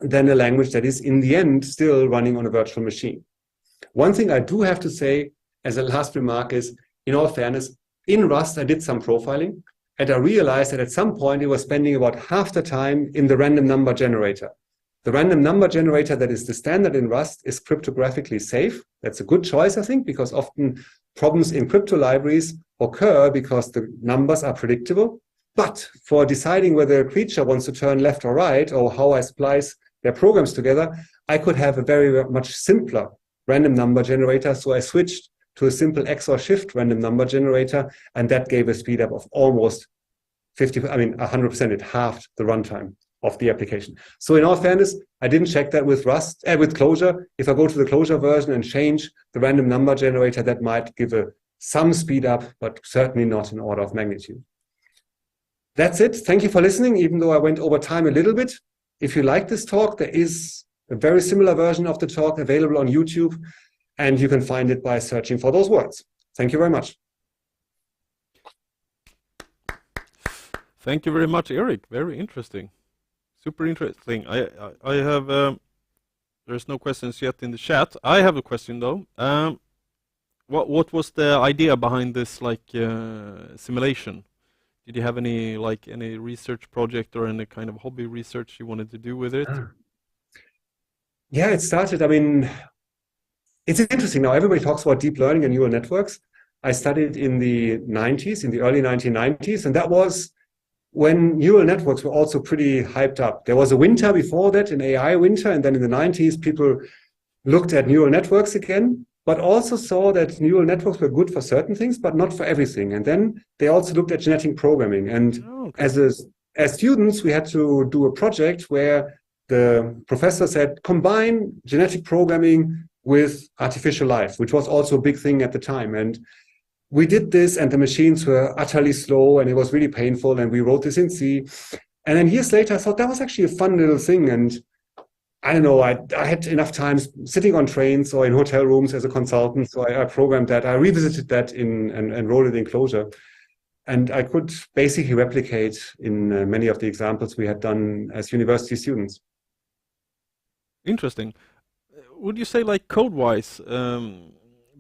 than a language that is in the end still running on a virtual machine. One thing I do have to say as a last remark is, in all fairness, in Rust, I did some profiling, and I realized that at some point it was spending about half the time in the random number generator. The random number generator that is the standard in Rust is cryptographically safe. That's a good choice, I think, because often problems in crypto libraries occur because the numbers are predictable. But for deciding whether a creature wants to turn left or right, or how I splice their programs together, I could have a very much simpler random number generator. So I switched to a simple XOR shift random number generator, and that gave a speed up of almost 100%. It halved the runtime of the application. So in all fairness, I didn't check that with with Clojure. If I go to the Clojure version and change the random number generator, that might give some speed up, but certainly not in order of magnitude. That's it. Thank you for listening, even though I went over time a little bit. If you like this talk, there is a very similar version of the talk available on YouTube, and you can find it by searching for those words. Thank you very much. Thank you very much, Erik. Very interesting. Super interesting. I have, there's no questions yet in the chat. I have a question though. What was the idea behind this simulation? Did you have any research project or any kind of hobby research you wanted to do with it? Yeah, it started, it's interesting now. Everybody talks about deep learning and neural networks. I studied in the 90s, in the early 1990s, and that was when neural networks were also pretty hyped up. There was a winter before that, an AI winter, and then in the 90s, people looked at neural networks again, but also saw that neural networks were good for certain things, but not for everything. And then they also looked at genetic programming. And Okay. As students, we had to do a project where the professor said, combine genetic programming with artificial life, which was also a big thing at the time. And we did this, and the machines were utterly slow, and it was really painful. And we wrote this in C. And then years later, I thought that was actually a fun little thing. And I don't know, I had enough times sitting on trains or in hotel rooms as a consultant. So I programmed that. I revisited that and wrote it in Clojure. And I could basically replicate in many of the examples we had done as university students. Interesting. Would you say, like, code-wise,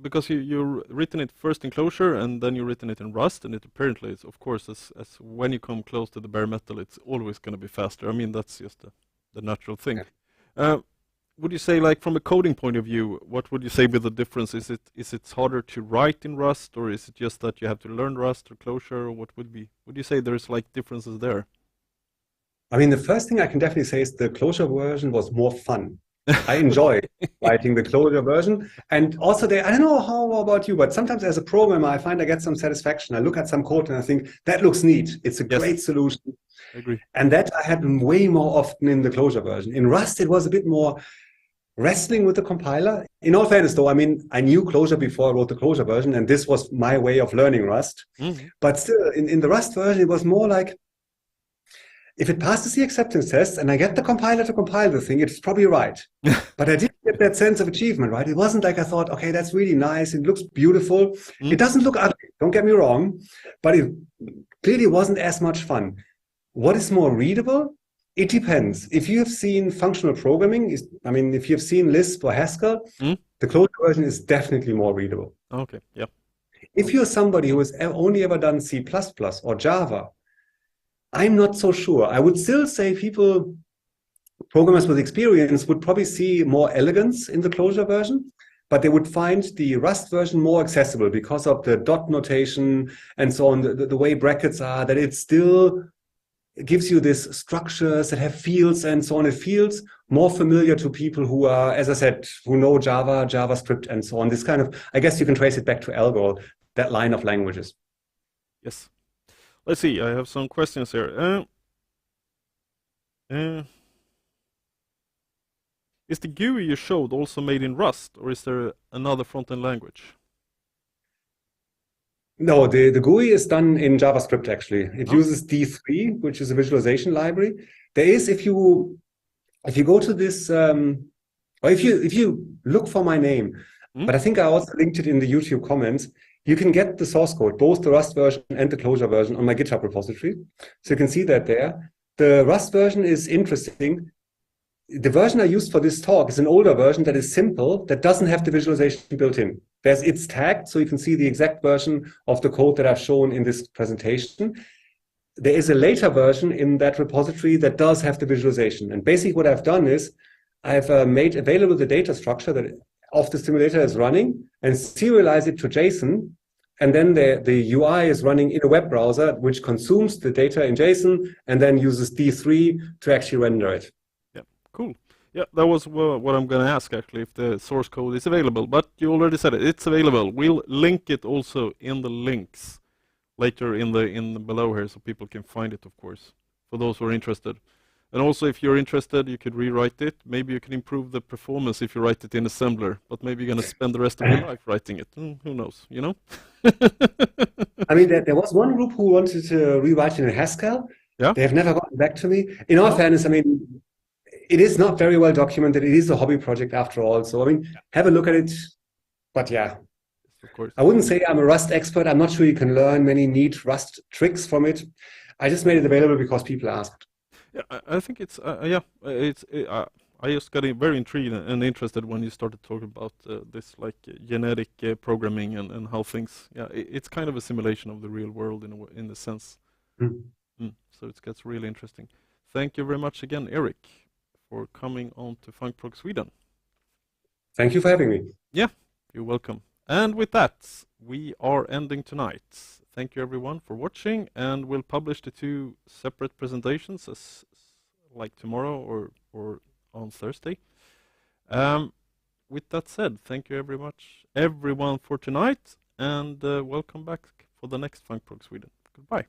because you've written it first in Clojure and then you've written it in Rust, and it apparently is, of course, as when you come close to the bare metal, it's always going to be faster. I mean, that's just the natural thing. Yeah. Would you say, like, from a coding point of view, what would you say with the difference? Is it harder to write in Rust, or is it just that you have to learn Rust or Clojure, or what would you say there's, like, differences there? I mean, the first thing I can definitely say is the Clojure version was more fun. I enjoy writing the Clojure version. And also I don't know how about you, but sometimes as a programmer, I find I get some satisfaction. I look at some code and I think, that looks neat. It's a great solution. I agree. And that I had way more often in the Clojure version. In Rust, it was a bit more wrestling with the compiler. In all fairness, though, I mean, I knew Clojure before I wrote the Clojure version, and this was my way of learning Rust. Mm-hmm. But still, in the Rust version, it was more like, if it passes the acceptance test and I get the compiler to compile the thing, it's probably right. But I didn't get that sense of achievement, right? It wasn't like I thought, okay, that's really nice. It looks beautiful. It doesn't look ugly, don't get me wrong, but it clearly wasn't as much fun. What is more readable? It depends. If you have seen functional programming, if you've seen Lisp or Haskell, the Clojure version is definitely more readable. Okay, yeah. If you're somebody who has only ever done C++ or Java, I'm not so sure. I would still say programmers with experience would probably see more elegance in the Clojure version, but they would find the Rust version more accessible because of the dot notation and so on, the way brackets are, that it still gives you these structures that have fields and so on. It feels more familiar to people who are, as I said, who know Java, JavaScript, and so on. This kind of, I guess you can trace it back to Algol, that line of languages. Yes. Let's see, I have some questions here. Is the GUI you showed also made in Rust, or is there another front-end language? No, the GUI is done in JavaScript, actually. It uses D3, which is a visualization library. There is, if you go to this, or if you look for my name, but I think I also linked it in the YouTube comments, you can get the source code, both the Rust version and the Clojure version, on my GitHub repository. So you can see that there. The Rust version is interesting. The version I used for this talk is an older version that is simple, that doesn't have the visualization built in. It's tagged, so you can see the exact version of the code that I've shown in this presentation. There is a later version in that repository that does have the visualization. And basically what I've done is I've made available the data structure that of the simulator is running and serialize it to JSON. And then the UI is running in a web browser, which consumes the data in JSON and then uses D3 to actually render it. Yeah, cool. Yeah, that was what I'm going to ask, actually, if the source code is available. But you already said it. It's available. We'll link it also in the links later in the below here, so people can find it, of course, for those who are interested. And also, if you're interested, you could rewrite it. Maybe you can improve the performance if you write it in assembler, but maybe you're going to spend the rest of your life writing it. Who knows, you know? I mean, there was one group who wanted to rewrite it in Haskell. Yeah. They have never gotten back to me. In all fairness, I mean, it is not very well documented. It is a hobby project after all. So, I mean, have a look at it. But yeah, of course. I wouldn't say I'm a Rust expert. I'm not sure you can learn many neat Rust tricks from it. I just made it available because people asked. Yeah, I think it's I just got very intrigued and interested when you started talking about this, like, genetic programming and how things. Yeah, it's kind of a simulation of the real world in a sense. So it gets really interesting. Thank you very much again, Erik, for coming on to Func Prog Sweden. Thank you for having me. Yeah, you're welcome. And with that, we are ending tonight. Thank you everyone for watching, and we'll publish the 2 separate presentations as like tomorrow or on Thursday. With that said, thank you very much everyone for tonight, and welcome back for the next Func Prog Sweden. Goodbye.